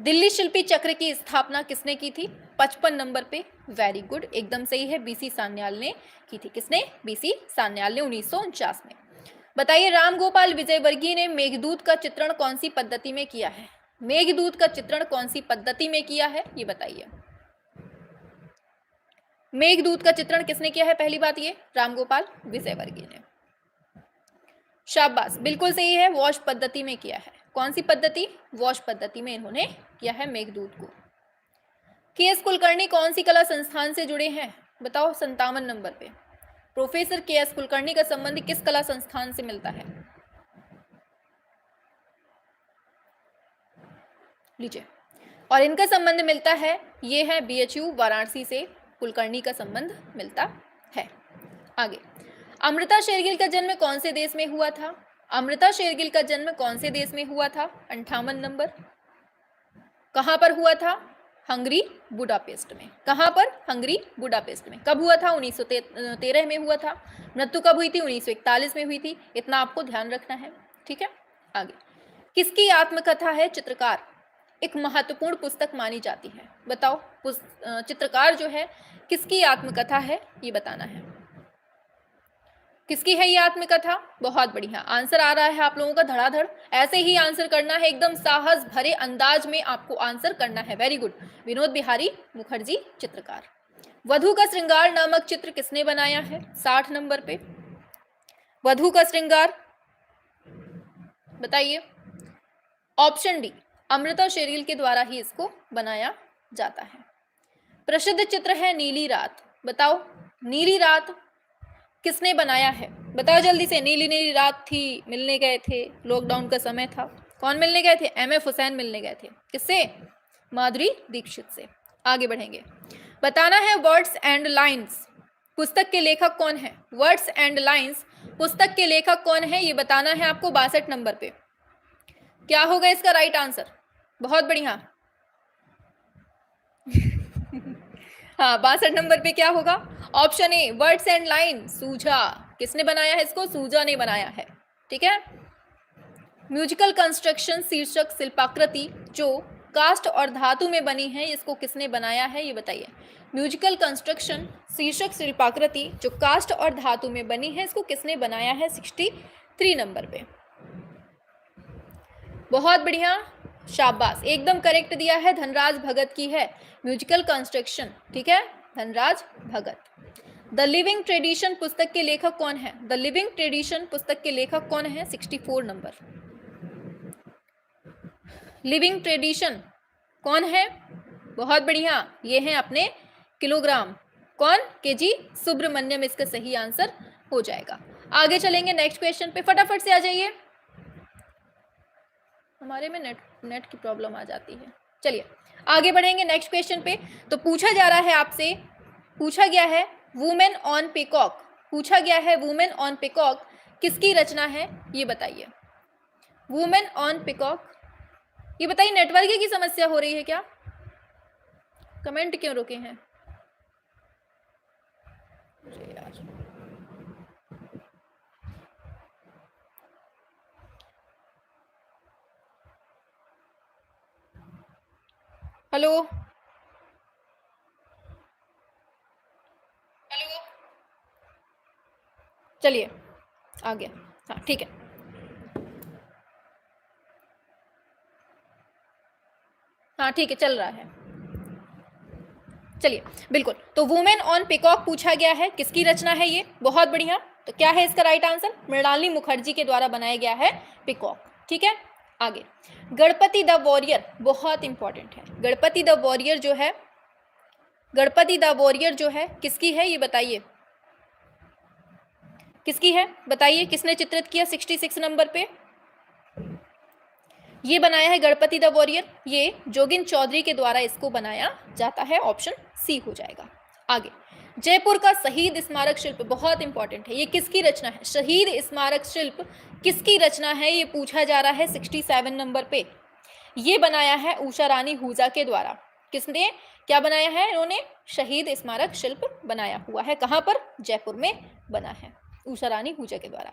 दिल्ली शिल्पी चक्र की स्थापना किसने की थी? 55 नंबर पे, वेरी गुड, एकदम सही है, बीसी सान्याल ने की थी। किसने? बीसी सान्याल ने 1949 में। बताइए रामगोपाल विजयवर्गीय ने मेघदूत का चित्रण कौन सी पद्धति में किया है? मेघदूत का चित्रण कौन सी पद्धति में किया है, ये बताइए। मेघदूत का चित्रण किसने किया है? पहली बात ये रामगोपाल विजयवर्गीय ने। शाबाश, बिल्कुल सही है, वॉश पद्धति में किया है। कौन सी पद्धति? वॉश पद्धति में इन्होंने किया है मेघदूत को। के.एस. कुलकर्णी कौन सी कला संस्थान से जुड़े हैं? बताओ 57 नंबर पे। Professor KS. कुलकर्णी का संबंध किस कला संस्थान से मिलता है? लीजिए, और इनका संबंध मिलता है, ये है BHU वाराणसी से कुलकर्णी का संबंध मिलता है। आगे, अमृता शेरगिल का जन्म कौन से देश में हुआ था? अमृता शेरगिल का जन्म कौन से देश में हुआ था? 58 नंबर। कहां पर हुआ था? हंगरी बुडापेस्ट में। कहां पर? हंगरी बुडापेस्ट में। कब हुआ था? 1913 में हुआ था। मृत्यु कब हुई थी? 1941 में हुई थी। इतना आपको ध्यान रखना है, ठीक है। आगे, किसकी आत्मकथा है चित्रकार एक महत्वपूर्ण पुस्तक मानी जाती है? बताओ, चित्रकार जो है किसकी आत्मकथा है, ये बताना है। किसकी है ये आत्मकथा? बहुत बढ़िया, आंसर आ रहा है आप लोगों का धड़ाधड़। ऐसे ही आंसर करना है, एकदम साहस भरे अंदाज में आपको आंसर करना है। Very good. विनोद बिहारी मुखर्जी चित्रकार। वधू का श्रृंगार नामक चित्र किसने बनाया है? 60 नंबर पे। वधू का श्रृंगार बताइए। ऑप्शन डी, अमृता शेरगिल के द्वारा ही इसको बनाया जाता है। प्रसिद्ध चित्र है नीली रात। बताओ, नीली रात किसने बनाया है? बताओ जल्दी से। नीली नीली रात थी, मिलने गए थे, लॉकडाउन का समय था। कौन मिलने गए थे? MF हुसैन मिलने गए थे। किससे? माधुरी दीक्षित से। आगे बढ़ेंगे, बताना है वर्ड्स एंड लाइन्स पुस्तक के लेखक कौन है? वर्ड्स एंड लाइन्स पुस्तक के लेखक कौन है, ये बताना है आपको 62 नंबर पे। क्या होगा इसका राइट आंसर? बहुत बढ़िया। हाँ, 62 नंबर पे क्या होगा? Option A, words and line, सूजा। किसने बनाया है इसको? सूजा ने बनाया है, ठीक है। म्यूजिकल कंस्ट्रक्शन शीर्षक शिल्पाकृति जो कास्ट और धातु में बनी है, इसको किसने बनाया है, ये बताइए। म्यूजिकल कंस्ट्रक्शन शीर्षक शिल्पाकृति जो कास्ट और धातु में बनी है, इसको किसने बनाया है? 63 नंबर पे। बहुत बढ़िया, शाबाश, एकदम करेक्ट दिया है। धनराज भगत की है म्यूजिकल कंस्ट्रक्शन, ठीक है, धनराज भगत। द लिविंग ट्रेडिशन पुस्तक के लेखक कौन है? द लिविंग ट्रेडिशन पुस्तक के लेखक कौन है? 64 नंबर। लिविंग ट्रेडिशन कौन है? बहुत बढ़िया, ये है अपने किलोग्राम। कौन? KG सुब्रमण्यम इसका सही आंसर हो जाएगा। आगे चलेंगे नेक्स्ट क्वेश्चन पे, फटाफट से आ जाइए। हमारे में नेट की प्रॉब्लम आ जाती है। चलिए आगे बढ़ेंगे नेक्स्ट क्वेश्चन पे। तो पूछा जा रहा है आपसे, पूछा गया है वुमेन ऑन पीकॉक। पूछा गया है वुमेन ऑन पीकॉक किसकी रचना है, ये बताइए। वुमेन ऑन पीकॉक, ये बताइए। नेटवर्क की समस्या हो रही है क्या? कमेंट क्यों रुके हैं? हेलो हेलो, चलिए आ गया। हाँ ठीक है, हाँ ठीक है, चल रहा है। चलिए बिल्कुल, तो वुमेन ऑन पीकॉक पूछा गया है, किसकी रचना है ये? बहुत बढ़िया। तो क्या है इसका राइट आंसर? मृणालिनी मुखर्जी के द्वारा बनाया गया है पीकॉक, ठीक है। आगे, गणपति द वॉरियर बहुत इंपॉर्टेंट है। गणपति द वॉरियर जो है, गणपति द वॉरियर जो है किसकी है, ये बताइए। किसकी है बताइए, किसने चित्रित किया? 66 नंबर पे ये बनाया है गणपति द वॉरियर, ये जोगिन चौधरी के द्वारा इसको बनाया जाता है। ऑप्शन सी हो जाएगा। आगे, जयपुर का शहीद स्मारक शिल्प बहुत इंपॉर्टेंट है, ये किसकी रचना है? शहीद स्मारक शिल्प किसकी रचना है, ये पूछा जा रहा है 67 नंबर पे। ये बनाया है उषा रानी हुजा के द्वारा। किसने क्या बनाया है? इन्होंने शहीद स्मारक शिल्प बनाया हुआ है। कहाँ पर? जयपुर में बना है, उषा रानी हुजा के द्वारा।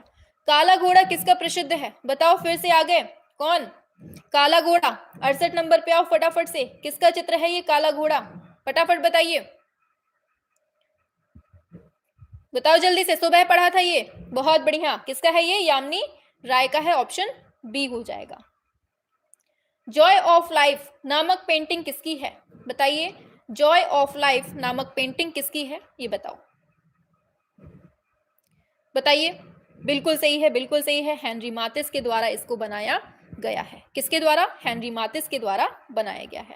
काला घोड़ा किसका प्रसिद्ध है? बताओ फिर से आ गए, कौन? काला घोड़ा 68 नंबर पे आओ फटाफट से। किसका चित्र है ये काला घोड़ा? फटाफट बताइए। बताओ जल्दी से, सुबह पढ़ा था ये, बहुत बढ़िया। किसका है ये? यामिनी राय का है, ऑप्शन बी हो जाएगा। जॉय ऑफ लाइफ नामक पेंटिंग किसकी है? बताइए, जॉय ऑफ लाइफ नामक पेंटिंग किसकी है, ये बताओ, बताइए। बिल्कुल सही है, बिल्कुल सही है, हेनरी मातिस के द्वारा इसको बनाया गया है। किसके द्वारा? हेनरी मातिस के द्वारा बनाया गया है।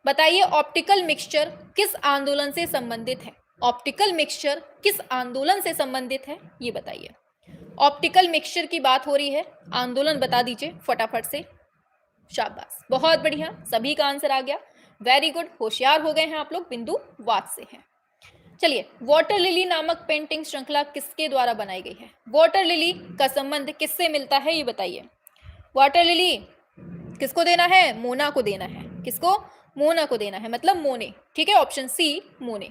बताइए, ऑप्टिकल मिक्सचर किस आंदोलन से संबंधित है? ऑप्टिकल मिक्सचर किस आंदोलन से संबंधित है, ये बताइए। ऑप्टिकल मिक्सचर की बात हो रही है, आंदोलन बता दीजिए फटाफट से। शाबाश, बहुत बढ़िया, सभी का आंसर आ गया, वेरी गुड, होशियार हो गए हैं आप लोग, बिंदु वाद से हैं। चलिए, वाटर लिली नामक पेंटिंग श्रृंखला किसके द्वारा बनाई गई है? वाटर लिली का संबंध किससे मिलता है, ये बताइए। वाटर लिली किसको देना है? मोना को देना है। किसको? मोना को देना है, मतलब मोने, ठीक है, ऑप्शन सी मोने।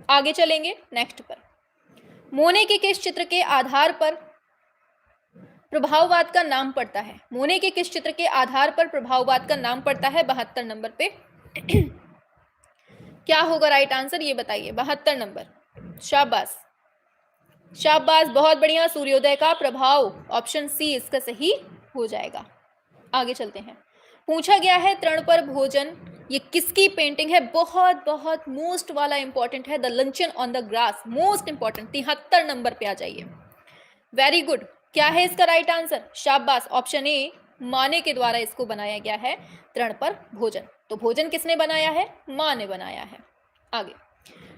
आगे चलेंगे नेक्स्ट पर। मोने के किस चित्र के आधार पर प्रभाववाद का नाम पड़ता है? मोने के किस चित्र के आधार पर प्रभाववाद का नाम पड़ता है? 72 नंबर पे क्या होगा राइट आंसर, ये बताइए। 72 नंबर, शाबाश शाबाश, बहुत बढ़िया, सूर्योदय का प्रभाव, ऑप्शन सी इसका सही हो जाएगा। आगे चलते हैं। पूछा गया है तृण पर भोजन, ये किसकी पेंटिंग है? बहुत बहुत मोस्ट वाला इंपॉर्टेंट है, the luncheon on the grass, most important. 73 number पे आ जाइए, वेरी गुड। क्या है इसका राइट आंसर? शाबाश, ऑप्शन ए माने के द्वारा इसको बनाया गया है, तृण पर भोजन। तो भोजन किसने बनाया है? मां ने बनाया है। आगे,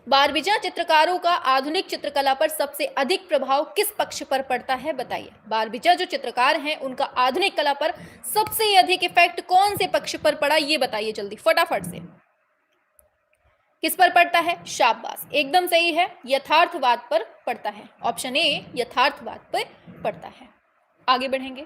बारबीजा चित्रकारों का आधुनिक चित्रकला पर सबसे अधिक प्रभाव किस पक्ष पर पड़ता है? बताइए। बारबीजा जो चित्रकार हैं उनका आधुनिक कला पर सबसे अधिक इफेक्ट कौन से पक्ष पर पड़ा, ये बताइए जल्दी फटाफट से। किस पर पड़ता है? शाबाश, एकदम सही है, यथार्थवाद पर पड़ता है, ऑप्शन ए यथार्थवाद पर पड़ता है। आगे बढ़ेंगे।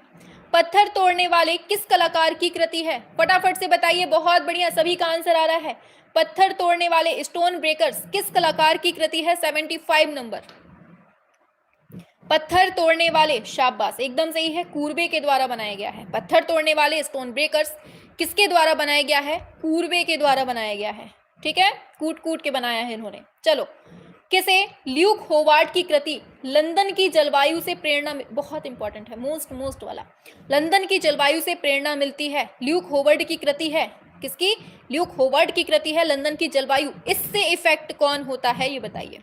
पत्थर तोड़ने वाले किस कलाकार की कृति है? फटाफट से बताइए, बहुत बढ़िया, सभी का आंसर आ रहा है। पत्थर तोड़ने वाले, स्टोन ब्रेकर्स, किस कलाकार की कृति है? 75 नंबर। पत्थर तोड़ने वाले, शाबाश, एकदम सही है, कूर्बे के द्वारा बनाया गया है। पत्थर तोड़ने वाले, स्टोन ब्रेकर्स किसके द्वारा बनाया गया है? कूर्बे के द्वारा बनाया गया है, ठीक है, कूट कूट के बनाया है इन्होंने। चलो, किसे ल्यूक होवार्ड की कृति लंदन की जलवायु से प्रेरणा, बहुत इंपॉर्टेंट है, मोस्ट वाला, लंदन की जलवायु से प्रेरणा मिलती है, ल्यूक होवार्ड की कृति है, किसकी? ल्यूक होवार्ड की कृति है, लंदन की जलवायु, इससे इफेक्ट कौन होता है, ये बताइए।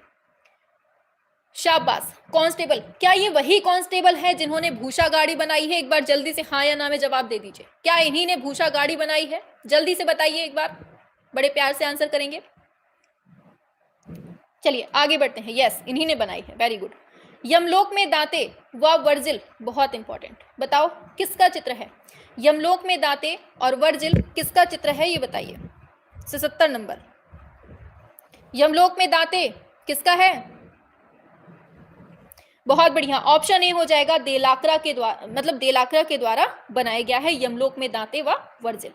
शाबाश, कांस्टेबल, क्या ये वही कांस्टेबल है जिन्होंने भूषा गाड़ी बनाई है? एक बार जल्दी से हाँ या ना में जवाब दे दीजिए, क्या इन्हीं ने भूषा गाड़ी बनाई है? जल्दी से बताइए एक बार, बड़े प्यार से आंसर करेंगे। चलिए आगे बढ़ते हैं, यस इन्हीं ने बनाई है, वेरी गुड। यमलोक में दांते व वर्जिल, बहुत इंपॉर्टेंट, बताओ किसका चित्र है? यमलोक में दांते और वर्जिल किसका चित्र है, ये बताइए। 77 नंबर। यमलोक में दांते किसका है? बहुत बढ़िया, ऑप्शन ए हो जाएगा, देलाक्रा के द्वारा, मतलब देलाक्रा के द्वारा बनाया गया है यमलोक में दांते व वर्जिल।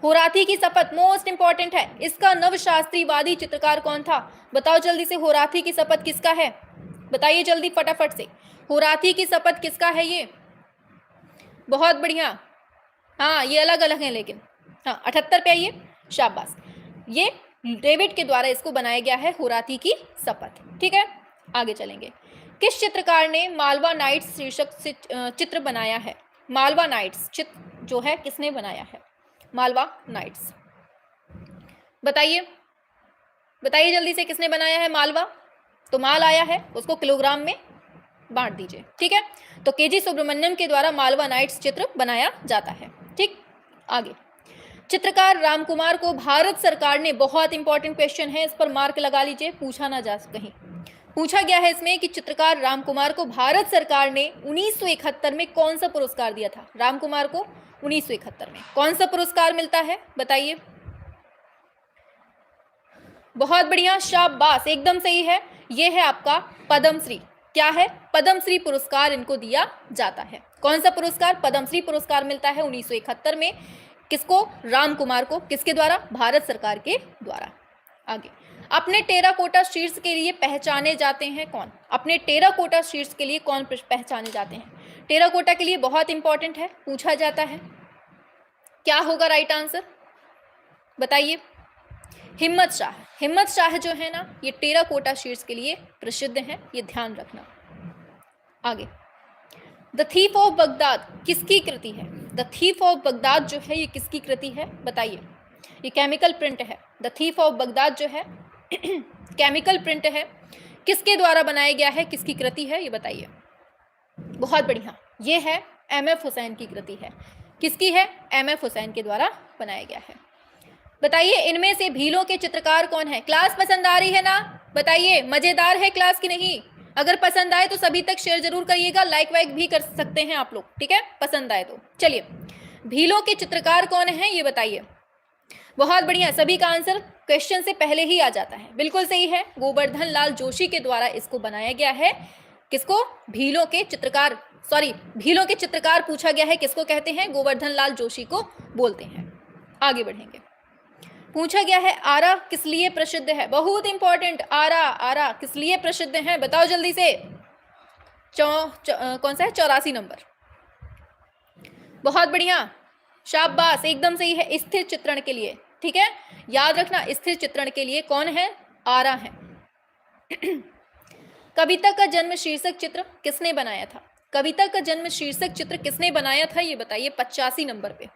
होराथी की शपथ, मोस्ट इंपॉर्टेंट है, इसका नवशास्त्रीवादी चित्रकार कौन था? बताओ जल्दी से, होराथी की शपथ किसका है? बताइए जल्दी फटाफट से, होराथी की शपथ किसका है ये? बहुत बढ़िया, हाँ ये अलग अलग है लेकिन, हाँ 78 पे आइए, शाबाश, ये डेविड के द्वारा इसको बनाया गया है, होराथी की शपथ, ठीक है। आगे चलेंगे। किस चित्रकार ने मालवा नाइट्स शीर्षक से चित्र बनाया है? मालवा नाइट्स चित्र जो है किसने बनाया है? मालवा नाइट्स, बताइए बताइए जल्दी से, किसने बनाया है मालवा? तो माल आया है, उसको किलोग्राम में बांट दीजिए, ठीक है। तो केजी सुब्रमण्यम के द्वारा मालवा नाइट्स चित्र बनाया जाता है, ठीक। आगे, चित्रकार रामकुमार को भारत सरकार ने, बहुत इंपॉर्टेंट क्वेश्चन है, इस पर मार्क लगा लीजिए, पूछा ना जा कहीं, पूछा गया है इसमें कि चित्रकार रामकुमार को भारत सरकार ने 1971 में कौन सा पुरस्कार दिया था? रामकुमार को 1971 में कौन सा पुरस्कार मिलता है, बताइए। बहुत बढ़िया, शाबाश, एकदम सही है, यह है आपका पद्मश्री। क्या है? पद्मश्री पुरस्कार इनको दिया जाता है। कौन सा पुरस्कार? पद्मश्री पुरस्कार मिलता है 1971 में, किसको? रामकुमार को, किसके द्वारा? भारत सरकार के द्वारा। आगे, अपने टेराकोटा शीर्ष के लिए पहचाने जाते हैं कौन? अपने टेराकोटा शीर्ष के लिए कौन पहचाने जाते हैं? टेराकोटा के लिए बहुत इंपॉर्टेंट है, पूछा जाता है, क्या होगा राइट आंसर, बताइए। हिम्मत शाह। हिम्मत शाह जो है ना, ये टेराकोटा शीट्स के लिए प्रसिद्ध है, ये ध्यान रखना। आगे, द थीफ ऑफ बगदाद किसकी कृति है? द थीफ ऑफ बगदाद जो है ये किसकी कृति है, बताइए। ये केमिकल प्रिंट है। द थीफ ऑफ बगदाद जो है केमिकल प्रिंट है, किसके द्वारा बनाया गया है, किसकी कृति है, ये बताइए। बहुत बढ़िया, ये है एम.एफ. हुसैन की कृति है। किसकी है? एम.एफ. हुसैन के द्वारा बनाया गया है। बताइए, इनमें से भीलों के चित्रकार कौन है? क्लास पसंद आ रही है ना? बताइए, मजेदार है क्लास की नहीं? अगर पसंद आए तो सभी तक शेयर जरूर करिएगा, लाइक वाइक भी कर सकते हैं आप लोग, ठीक है, पसंद आए तो। चलिए, भीलों के चित्रकार कौन है ये बताइए। बहुत बढ़िया, सभी का आंसर क्वेश्चन से पहले ही आ जाता है, बिल्कुल सही है। गोवर्धन लाल जोशी के द्वारा इसको बनाया गया है। किसको? भीलों के चित्रकार, सॉरी, भीलों के चित्रकार पूछा गया है, किसको कहते हैं? गोवर्धन लाल जोशी को बोलते हैं। आगे बढ़ेंगे। पूछा गया है आरा किस लिए प्रसिद्ध है? बहुत इंपॉर्टेंट, आरा, आरा किस लिए प्रसिद्ध है, बताओ जल्दी से। कौन सा है? 84 नंबर। बहुत बढ़िया, शाबाश, एकदम सही है, स्थिर चित्रण के लिए, ठीक है, याद रखना, स्थिर चित्रण के लिए कौन है? आरा है। कविता का जन्म शीर्षक चित्र किसने बनाया था? कविता का जन्म शीर्षक चित्र किसने बनाया था ये बताइए, 85 नंबर पे।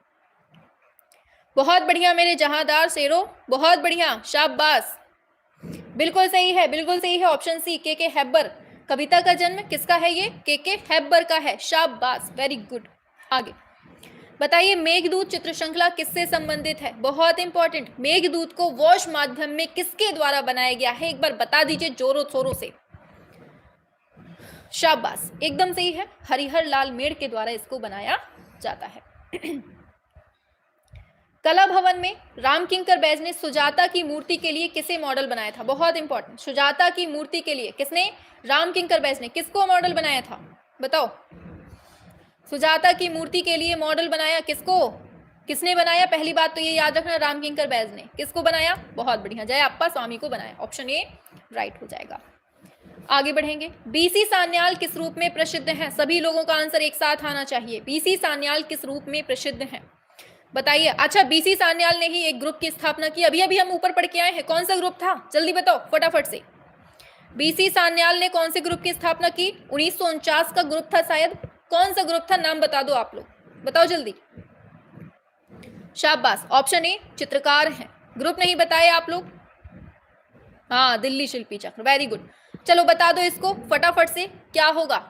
बहुत बढ़िया मेरे जहांदार शेरों, बहुत बढ़िया, शाबाश, बिल्कुल सही है, बिल्कुल सही है, ऑप्शन सी, के हैबर। कविता का जन्म किसका है? ये के हैबर का है, शाबाश, वेरी गुड। आगे बताइए, मेघदूत चित्र श्रृंखला किससे संबंधित है? बहुत इंपॉर्टेंट, मेघदूत को वॉश माध्यम में किसके द्वारा बनाया गया है, एक बार बता दीजिए जोरों शोरों से। शाबाश, एकदम सही है, हरिहर लाल मेड़ के द्वारा इसको बनाया जाता है। कला भवन में राम किंकर बैज ने सुजाता की मूर्ति के लिए किसे मॉडल बनाया था? बहुत इंपॉर्टेंट, सुजाता की मूर्ति के लिए किसने? राम किंकर बैज ने किसको मॉडल बनाया था, बताओ। सुजाता की मूर्ति के लिए मॉडल बनाया किसको? किसने बनाया? पहली बात तो ये याद रखना, राम किंकर बैज ने। किसको बनाया? बहुत बढ़िया, जयाप्पा स्वामी को बनाया, ऑप्शन ए राइट हो जाएगा। आगे बढ़ेंगे। बीसी सान्याल किस रूप में प्रसिद्ध है? सभी लोगों का आंसर एक साथ आना चाहिए। बीसी सान्याल किस रूप में प्रसिद्ध है बताइए। अच्छा, बीसी सान्याल ने ही एक ग्रुप की स्थापना की, अभी अभी हम ऊपर पढ़ के आए हैं, कौन सा ग्रुप था जल्दी बताओ फटाफट से। बीसी सान्याल ने कौन से ग्रुप की स्थापना की? 1949 का ग्रुप था शायद, कौन सा ग्रुप था, नाम बता दो आप लोग, बताओ जल्दी। शाबाश, ऑप्शन ए चित्रकार हैं। ग्रुप नहीं बताए आप लोग? हाँ, दिल्ली शिल्पी चक्र, वेरी गुड। चलो बता दो इसको फटाफट से, क्या होगा।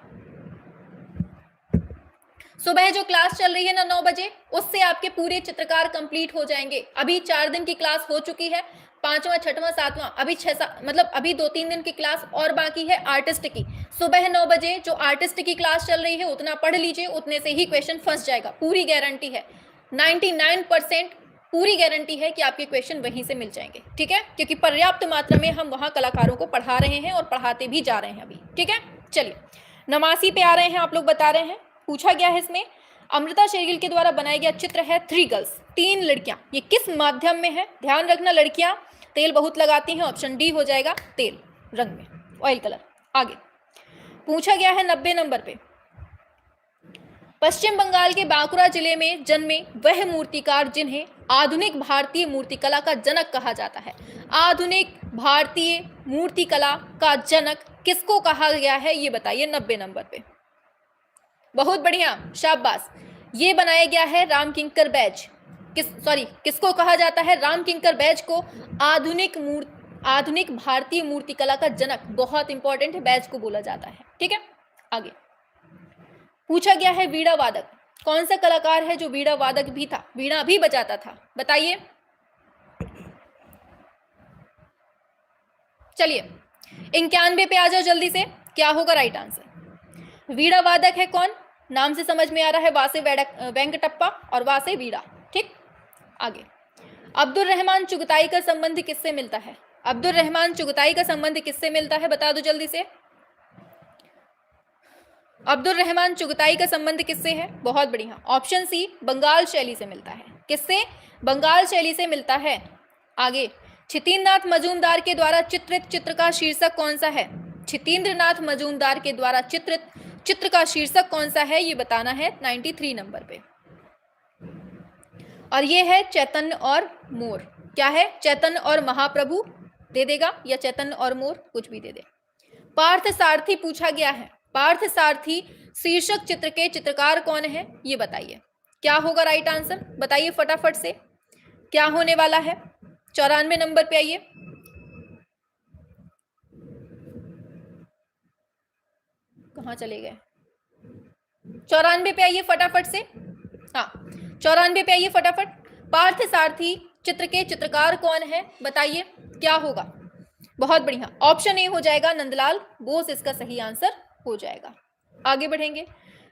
सुबह जो क्लास चल रही है ना 9 बजे, उससे आपके पूरे चित्रकार कंप्लीट हो जाएंगे। अभी 4 दिन की क्लास हो चुकी है, 5वां 6वां 7वां, अभी 6 मतलब अभी 2-3 दिन की क्लास और बाकी है आर्टिस्ट की। सुबह 9 बजे जो आर्टिस्ट की क्लास चल रही है उतना पढ़ लीजिए, उतने से ही क्वेश्चन फंस जाएगा, पूरी गारंटी है, 99% पूरी गारंटी है कि आपके क्वेश्चन वहीं से मिल जाएंगे, ठीक है, क्योंकि पर्याप्त मात्रा में हम वहां कलाकारों को पढ़ा रहे हैं और पढ़ाते भी जा रहे हैं अभी, ठीक है। चलिए 89 पे आ रहे हैं, आप लोग बता रहे हैं, पूछा गया है इसमें, अमृता शेरगिल के द्वारा बनाया गया चित्र है 3 गर्ल्स, 3 लड़कियां, ये किस माध्यम में है? ध्यान रखना, लड़कियां तेल बहुत लगाती हैं, ऑप्शन डी हो जाएगा, तेल रंग में, ऑयल कलर। आगे पूछा गया है 90 नंबर पे, पश्चिम बंगाल के बांकुरा जिले में जन्मे वह मूर्तिकार जिन्हें आधुनिक भारतीय मूर्तिकला का जनक कहा जाता है। आधुनिक भारतीय मूर्तिकला का जनक किसको कहा गया है ये बताइए 90 नंबर पे। बहुत बढ़िया, शाबाश, ये बनाया गया है राम किंकर बैज। किसको कहा जाता है? राम किंकर बैज को आधुनिक भारतीय मूर्तिकला का जनक, बहुत इंपॉर्टेंट है, बैज को बोला जाता है, ठीक है। आगे पूछा गया है वीणा वादक, कौन सा कलाकार है जो वीणा वादक भी था, वीणा भी बजाता था, बताइए। चलिए 91 पे आ जाओ जल्दी से, क्या होगा राइट आंसर? वीणा वादक है कौन? नाम से समझ में आ रहा है, वासे वेंकटप्पा और वासे वीणा, ठीक। आगे अब्दुल रहमान चुगताई का संबंध किससे मिलता है? अब्दुल रहमान चुगताई का संबंध किससे मिलता है, बता दो जल्दी से। अब्दुल रहमान चुगताई का संबंध किससे है? बहुत बढ़िया, ऑप्शन सी, बंगाल शैली से मिलता है। किससे? बंगाल शैली से मिलता है। आगे छितेंद्रनाथ मजूमदार के द्वारा चित्रित चित्र का शीर्षक कौन सा है? छितेंद्रनाथ मजूमदार के द्वारा चित्रित चित्र का शीर्षक कौन सा है ये बताना है 93 नंबर पे, और ये है चैतन्य और मोर। क्या है? चैतन्य और महाप्रभु दे देगा, या चैतन्य और मोर, कुछ भी दे दे। पार्थ सारथी पूछा गया है। पार्थ सारथी शीर्षक चित्र के चित्रकार कौन है, ये बताइए। क्या होगा राइट आंसर, बताइए फटाफट से, क्या होने वाला है। 94 नंबर पे आइए। कहाँ चले गए? 94 पे आइए फटाफट से। हाँ, 94 पे आइए फटाफट। पार्थ सारथी चित्र के चित्रकार कौन है, बताइए क्या होगा। बहुत बढ़िया, ऑप्शन ए हो जाएगा नंदलाल बोस, इसका सही आंसर हो जाएगा। आगे बढ़ेंगे।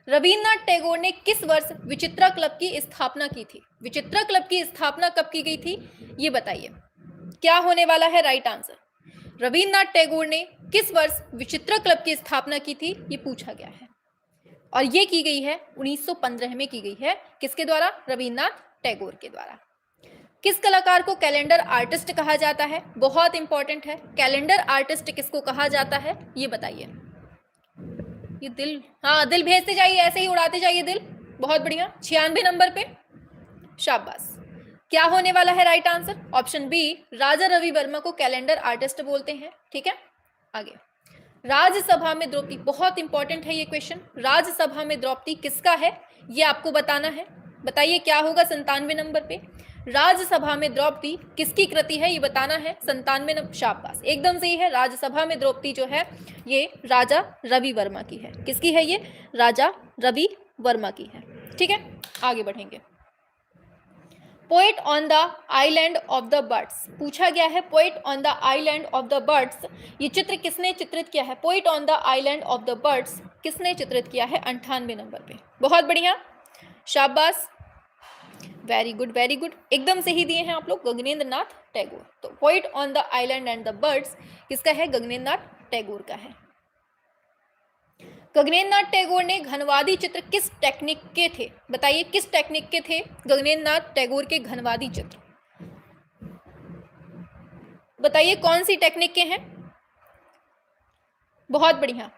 रविन्द्रनाथ टैगोर ने किस वर्ष विचित्रा क्लब की स्थापना की थी? विचित्रा क्लब की स्थापना कब की गई थी, ये बताइए। क्या होने वाला है राइट आंसर। रविन्द्रनाथ टैगोर ने किस वर्ष विचित्रा क्लब की स्थापना की थी, ये पूछा गया है, और ये की गई है 1915 में की गई है। किसके द्वारा? रविन्द्रनाथ टैगोर के द्वारा। किस कलाकार को कैलेंडर आर्टिस्ट कहा जाता है? बहुत इंपॉर्टेंट है, कैलेंडर आर्टिस्ट किसको कहा जाता है, ये बताइए। ये दिल, हाँ दिल भेजते जाइए, ऐसे ही उड़ाते जाइए दिल। बहुत बढ़िया, 96 नंबर पे, शाबाश। क्या होने वाला है right answer? Option B, Raja Ravi Varma को कैलेंडर आर्टिस्ट बोलते हैं। ठीक है, आगे। राज्यसभा में द्रौपदी, बहुत इंपॉर्टेंट है ये क्वेश्चन। राज्यसभा में द्रौपदी किसका है, ये आपको बताना है। बताइए क्या होगा 97 नंबर पे। राज्यसभा में द्रौपदी किसकी कृति है, ये बताना है। 97 नंबर, शाबाश, एकदम सही है। राज्यसभा में द्रौपदी जो है ये राजा रवि वर्मा की है। किसकी है ये? राजा रवि वर्मा की है। ठीक है, आगे बढ़ेंगे। Poet on the island of the birds पूछा गया है। Poet on the island of the birds, ये चित्र किसने चित्रित किया है? Poet on the island of the birds किसने चित्रित किया है? 98 नंबर पे। बहुत बढ़िया, शाबाश, वेरी गुड वेरी गुड, एकदम सही दिए हैं आप लोग, गगनेंद्र नाथ टैगोर। तो poet on the island and the birds किसका है? गगनेंद्र नाथ टैगोर का है। गगनेंद्र नाथ टैगोर ने घनवादी चित्र किस टेक्निक के थे? बताइए किस टेक्निक के थे गगनेंद्र नाथ टैगोर के घनवादी चित्र? बताइए कौन सी टेक्निक के हैं? बहुत बढ़िया,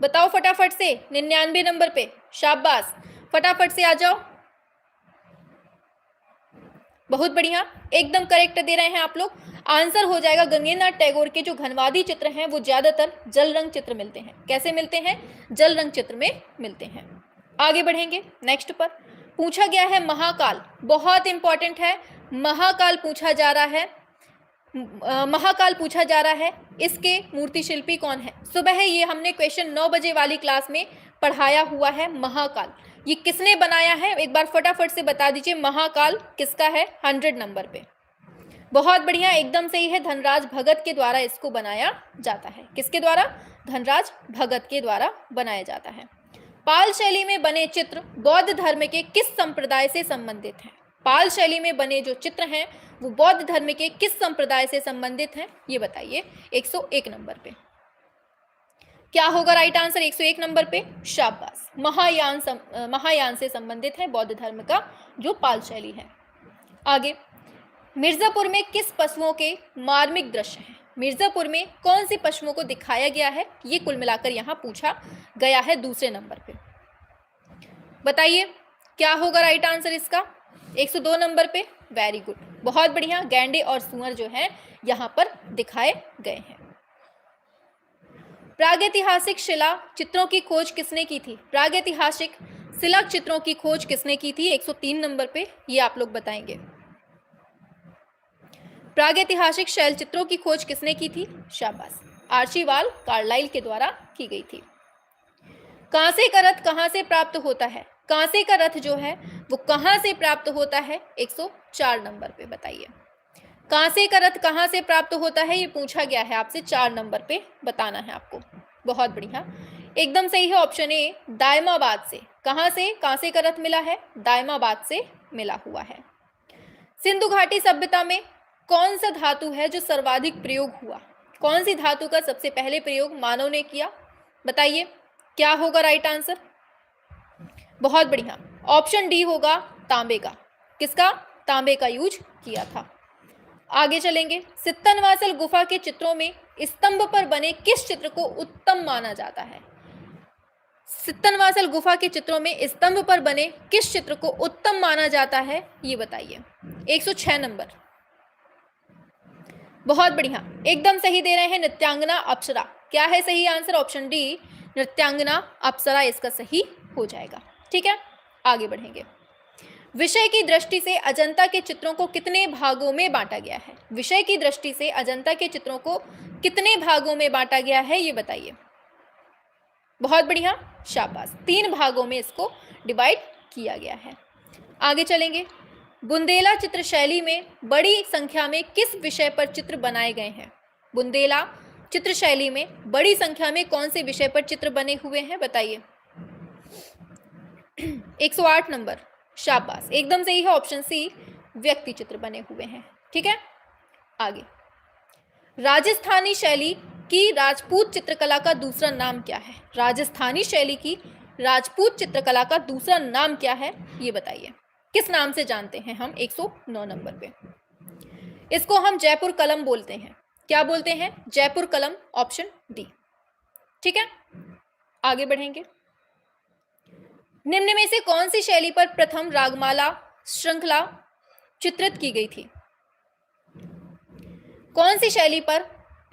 बताओ फटाफट से, 99 नंबर पे, शाबाश, फटाफट से आ जाओ। बहुत बढ़िया, एकदम करेक्ट दे रहे हैं आप लोग। आंसर हो जाएगा गगनेंद्र नाथ टैगोर के जो घनवादी चित्र हैं वो ज्यादातर जल रंग चित्र मिलते हैं। कैसे मिलते हैं? जल रंग चित्र में मिलते हैं। आगे बढ़ेंगे नेक्स्ट पर। पूछा गया है महाकाल, बहुत इंपॉर्टेंट है, महाकाल पूछा जा रहा है। महाकाल पूछा जा रहा है, इसके मूर्ति शिल्पी कौन है? सुबह ये हमने क्वेश्चन 9 बजे वाली क्लास में पढ़ाया हुआ है। महाकाल ये किसने बनाया है, एक बार फटाफट से बता दीजिए। महाकाल किसका है? 100 नंबर पे। बहुत बढ़िया, एकदम सही है, धनराज भगत के द्वारा इसको बनाया जाता है। किसके द्वारा? धनराज भगत के द्वारा बनाया जाता है। पाल शैली में बने चित्र बौद्ध धर्म के किस संप्रदाय से संबंधित हैं? पाल शैली में बने जो चित्र हैं वो बौद्ध धर्म के किस संप्रदाय से संबंधित हैं, ये बताइए। 101 नंबर पे क्या होगा राइट आंसर? 101 नंबर पे, शाबाश, महायान से संबंधित है बौद्ध धर्म का जो पाल शैली है। आगे, मिर्जापुर में किस पशुओं के मार्मिक दृश्य हैं? मिर्जापुर में कौन सी पशुओं को दिखाया गया है, ये कुल मिलाकर यहाँ पूछा गया है दूसरे नंबर पे। बताइए क्या होगा राइट आंसर इसका? 102 नंबर पे, वेरी गुड, बहुत बढ़िया, गैंडे और सुअर जो हैं यहाँ पर दिखाए गए हैं। प्रागैतिहासिक शिला चित्रों की खोज किसने की थी? प्रागैतिहासिक शिला चित्रों की खोज किसने की थी? 103 नंबर पे, ये आप लोग बताएंगे। प्रागैतिहासिक शैल चित्रों की खोज किसने की थी? शाबाश, आर्चीबाल्ड कार्लाइल के द्वारा की गई थी। कांसे का रथ कहां से प्राप्त होता है? कांसे का रथ जो है वो कहां से प्राप्त होता है? 104 नंबर पे बताइए। कांसे का रथ कहां से प्राप्त होता है, ये पूछा गया है आपसे, 4 नंबर पे बताना है आपको। बहुत बढ़िया, एकदम सही है, ऑप्शन ए, दायमाबाद से। कहां से कांसे का रथ मिला है? दायमाबाद से मिला हुआ है। सिंधु घाटी सभ्यता में कौन सा धातु है जो सर्वाधिक प्रयोग हुआ? कौन सी धातु का सबसे पहले प्रयोग मानव ने किया? बताइए क्या होगा राइट आंसर? बहुत बढ़िया, ऑप्शन डी होगा तांबे का। किसका? तांबे का यूज किया था। आगे चलेंगे। सित्तनवासल गुफा के चित्रों में स्तंभ पर बने किस चित्र को उत्तम माना जाता है? सित्तनवासल गुफा के चित्रों में स्तंभ पर बने किस चित्र को उत्तम माना जाता है, ये बताइए। 106 नंबर, बहुत बढ़िया, एकदम सही दे रहे हैं, नृत्यांगना अप्सरा। क्या है सही आंसर? ऑप्शन डी, नृत्यांगना अप्सरा इसका सही हो जाएगा। ठीक है, आगे बढ़ेंगे। विषय की दृष्टि से अजंता के चित्रों को कितने भागों में बांटा गया है? विषय की दृष्टि से अजंता के चित्रों को कितने भागों में बांटा गया है, ये बताइए। बहुत बढ़िया, शाबाश, 3 भागों में इसको डिवाइड किया गया है। आगे चलेंगे। बुंदेला चित्र शैली में बड़ी संख्या में किस विषय पर चित्र बनाए गए हैं? बुंदेला चित्र शैली में बड़ी संख्या में कौन से विषय पर चित्र बने हुए हैं, बताइए। 108 नंबर, शाबाश, एकदम सही है, ऑप्शन सी, व्यक्ति चित्र बने हुए हैं। ठीक है, आगे। राजस्थानी शैली की राजपूत चित्रकला का दूसरा नाम क्या है? राजस्थानी शैली की राजपूत चित्रकला का दूसरा नाम क्या है, ये बताइए। किस नाम से जानते हैं हम? 109 नंबर पे। इसको हम जयपुर कलम बोलते हैं। क्या बोलते हैं? जयपुर कलम, ऑप्शन डी। ठीक है, आगे बढ़ेंगे। निम्न में से कौन सी शैली पर प्रथम रागमाला श्रृंखला चित्रित की गई थी? कौन सी शैली पर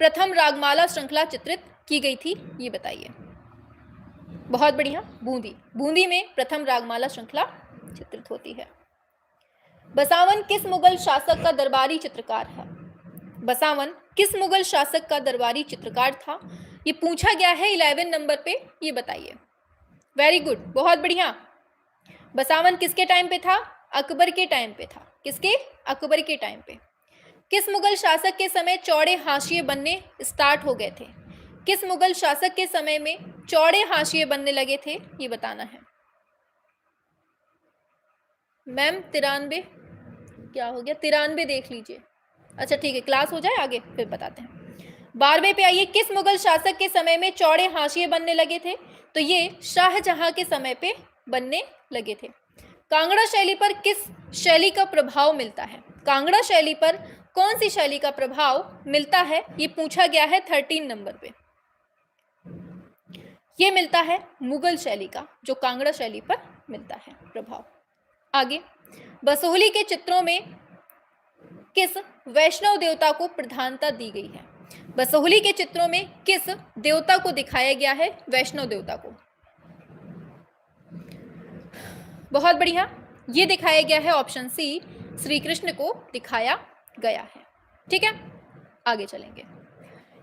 प्रथम रागमाला श्रृंखला चित्रित की गई थी, ये बताइए। बहुत बढ़िया, बूंदी। बूंदी में प्रथम रागमाला श्रृंखला चित्रित होती है। बसावन किस मुगल शासक का दरबारी चित्रकार है? बसावन किस मुगल शासक का दरबारी चित्रकार था, ये पूछा गया है 11 नंबर पे, ये बताइए। वेरी गुड, बहुत बढ़िया। बसावन किसके टाइम पे था? अकबर के टाइम पे था। किसके? अकबर के टाइम पे। किस मुगल शासक के समय चौड़े हाशिए बनने स्टार्ट हो गए थे? किस मुगल शासक के समय में चौड़े हाशिए बनने लगे थे, ये बताना है। मैम 93, क्या हो गया? 93 देख लीजिए। अच्छा ठीक है, क्लास हो जाए आगे फिर बताते हैं। 12वें पे आइए। किस मुगल शासक के समय में चौड़े हाशिए बनने लगे थे? तो ये शाहजहां के समय पे बनने लगे थे। कांगड़ा शैली पर किस शैली का प्रभाव मिलता है? कांगड़ा शैली पर कौन सी शैली का प्रभाव मिलता है, ये पूछा गया है 13 नंबर पे। ये मिलता है मुगल शैली का, जो कांगड़ा शैली पर मिलता है प्रभाव। आगे। बसोहली के चित्रों में किस वैष्णव देवता को प्रधानता दी गई है? बसोहली के चित्रों में किस देवता को दिखाया गया है? वैष्णव देवता को। बहुत बढ़िया, ये दिखाया गया है, ऑप्शन सी, श्री कृष्ण को दिखाया गया है। ठीक है, आगे चलेंगे।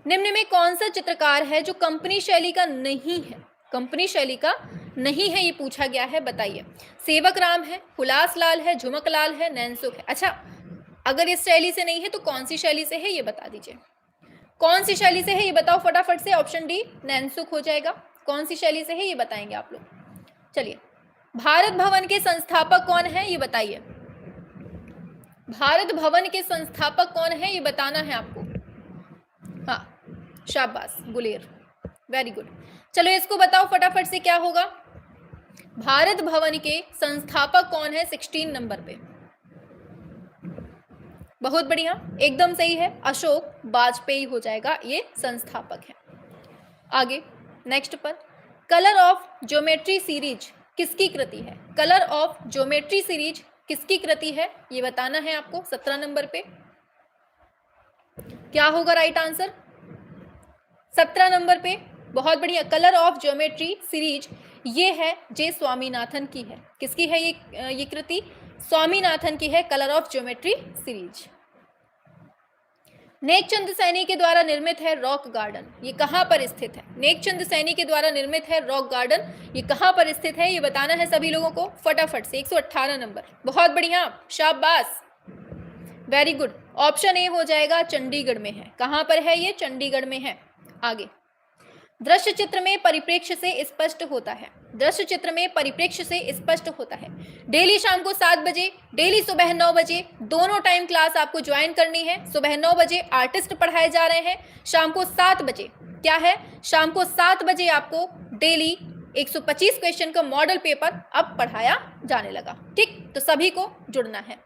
निम्न में कौन सा चित्रकार है जो कंपनी शैली का नहीं है? कंपनी शैली का नहीं है, ये पूछा गया है, बताइए। सेवक राम है, हुलास लाल है, झुमक लाल है, नैनसुख है। अच्छा, अगर इस शैली से नहीं है तो कौन सी शैली से है, ये बता दीजिए। कौन सी शैली से है ये बताओ फटाफट से। ऑप्शन डी, नैनसुख हो जाएगा। कौन सी शैली से है ये बताएंगे आप लोग। चलिए, भारत भवन के संस्थापक कौन है, ये बताइए। भारत भवन के संस्थापक कौन है, ये बताना है आपको। हाँ, शाबाश, गुलेर, वेरी गुड। चलो इसको बताओ फटाफट से, क्या होगा? भारत भवन के संस्थापक कौन है 16 नंबर पे? बहुत बढ़िया, एकदम सही है, अशोक वाजपेयी हो जाएगा, ये संस्थापक है। आगे नेक्स्ट पर, कलर ऑफ ज्योमेट्री सीरीज किसकी कृति है? कलर ऑफ ज्योमेट्री सीरीज किसकी कृति है, ये बताना है आपको 17 नंबर पे। क्या होगा राइट आंसर? 17 नंबर पे, बहुत बढ़िया। कलर ऑफ ज्योमेट्री सीरीज ये है जे स्वामीनाथन की है। किसकी है ये कृति? स्वामीनाथन की है, colour of geometry series. Nek Chand Saini के द्वारा निर्मित है रॉक गार्डन, ये कहां पर स्थित है? नेकचंद सैनी के द्वारा निर्मित है रॉक गार्डन, ये कहां पर स्थित है, ये बताना है सभी लोगों को फटाफट से। 118 नंबर, बहुत बढ़िया, शाबाश, वेरी गुड। ऑप्शन ए हो जाएगा, चंडीगढ़ में है। कहां पर है ये? चंडीगढ़ में है। आगे, दृश्य चित्र में परिप्रेक्ष्य से स्पष्ट होता है। दृश्य चित्र में परिप्रेक्ष्य से स्पष्ट होता है। डेली शाम को 7 बजे, डेली सुबह 9 बजे, दोनों टाइम क्लास आपको ज्वाइन करनी है। सुबह 9 बजे आर्टिस्ट पढ़ाए जा रहे हैं, शाम को 7 बजे क्या है? शाम को 7 बजे आपको डेली 125 क्वेश्चन का मॉडल पेपर अब पढ़ाया जाने लगा। ठीक, तो सभी को जुड़ना है।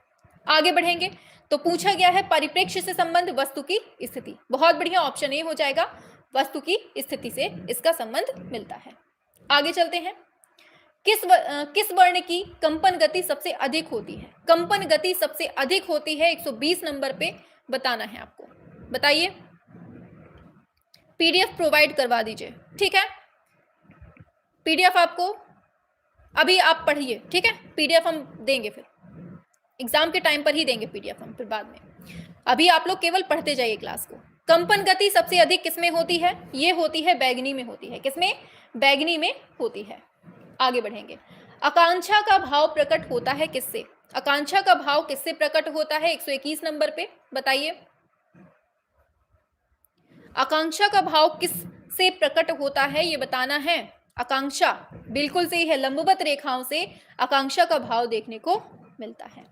आगे बढ़ेंगे तो पूछा गया है परिप्रेक्ष्य से संबंध वस्तु की स्थिति। बहुत बढ़िया, ऑप्शन ए हो जाएगा, वस्तु की स्थिति से इसका संबंध मिलता है। आगे चलते हैं। किस वर्ण की कंपन गति सबसे अधिक होती है? कंपन गति सबसे अधिक होती है 120 नंबर पे, बताना है आपको। बताइए, पीडीएफ प्रोवाइड करवा दीजिए, ठीक है। पीडीएफ आपको अभी आप पढ़िए, ठीक है, पीडीएफ हम देंगे, फिर एग्जाम के टाइम पर ही देंगे पीडीएफ हम, फिर बाद में। अभी आप लोग केवल पढ़ते जाइए क्लास को। कंपन गति सबसे अधिक किसमें होती है? ये होती है बैंगनी में होती है। किसमें? बैंगनी में होती है। आगे बढ़ेंगे। आकांक्षा का भाव प्रकट होता है किससे? आकांक्षा का भाव किससे प्रकट होता है? 121 नंबर पे बताइए। आकांक्षा का भाव किस से प्रकट होता है ये बताना है। आकांक्षा बिल्कुल सही है, लंबवत रेखाओं से आकांक्षा का भाव देखने को मिलता है।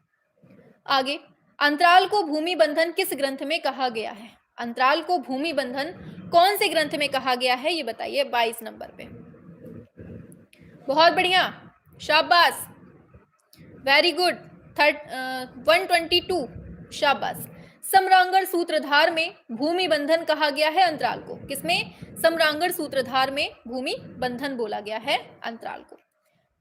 आगे, अंतराल को भूमि बंधन किस ग्रंथ में कहा गया है? अंतराल को भूमि बंधन कौन से ग्रंथ में कहा गया है ये बताइए। 22 नंबर पे। बहुत बढ़िया, शाबाश, वेरी गुड। 122, शाबाश। समरांगण सूत्रधार में भूमि बंधन कहा गया है अंतराल को। किसमें? समरांगण सूत्रधार में भूमि बंधन बोला गया है अंतराल को।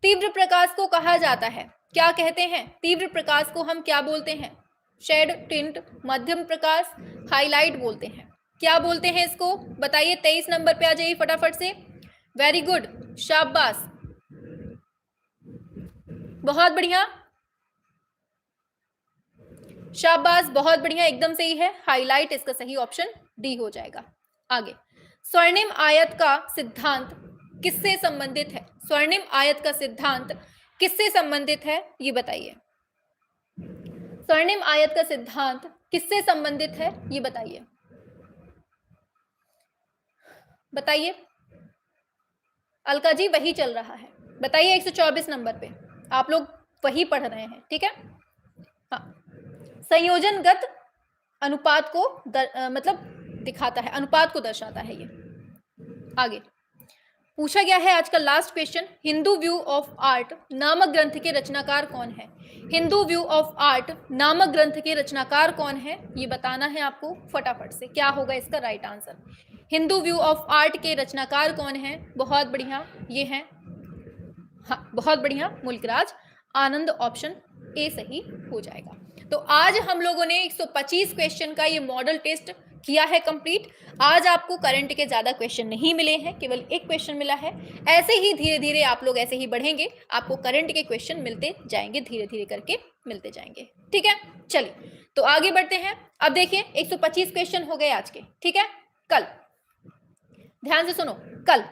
तीव्र प्रकाश को कहा जाता है, क्या कहते हैं? तीव्र प्रकाश को हम क्या बोलते हैं? शेड, टिंट, मध्यम प्रकाश, हाईलाइट बोलते हैं। क्या बोलते हैं इसको बताइए। 23 नंबर पे आ जाइए फटाफट से। वेरी गुड, शाबाश, बहुत बढ़िया, शाबाश, बहुत बढ़िया, एकदम सही है। हाईलाइट इसका सही ऑप्शन डी हो जाएगा। आगे, स्वर्णिम आयत का सिद्धांत किससे संबंधित है? स्वर्णिम आयत का सिद्धांत किससे संबंधित है ये बताइए। स्वर्णिम आयत का सिद्धांत किससे संबंधित है ये बताइए। बताइए अलका जी, वही चल रहा है, बताइए। 124 नंबर पे आप लोग वही पढ़ रहे हैं, ठीक है। हाँ, संयोजनगत अनुपात को मतलब दिखाता है, अनुपात को दर्शाता है ये। आगे पूछा गया है आज का last question, Hindu view of art नामक ग्रंथ के रचनाकार कौन है? हिंदू व्यू ऑफ आर्ट नामक ग्रंथ के रचनाकार कौन है ये बताना है आपको फटाफट से। क्या होगा इसका right answer? Hindu view of art के रचनाकार कौन है? बहुत बढ़िया, ये है, हाँ बहुत बढ़िया, मुल्कराज आनंद, ऑप्शन ए सही हो जाएगा। तो आज हम लोगों ने 125 क्वेश्चन का ये मॉडल टेस्ट किया है कंप्लीट। आज आपको करंट के ज्यादा क्वेश्चन नहीं मिले हैं, केवल एक क्वेश्चन मिला है। ऐसे ही धीरे धीरे आप लोग ऐसे ही बढ़ेंगे, आपको करंट के क्वेश्चन मिलते जाएंगे, धीरे धीरे करके मिलते जाएंगे, ठीक है। चलिए तो आगे बढ़ते हैं। अब देखिए 125 क्वेश्चन हो गए आज के, ठीक है। कल ध्यान से सुनो, कल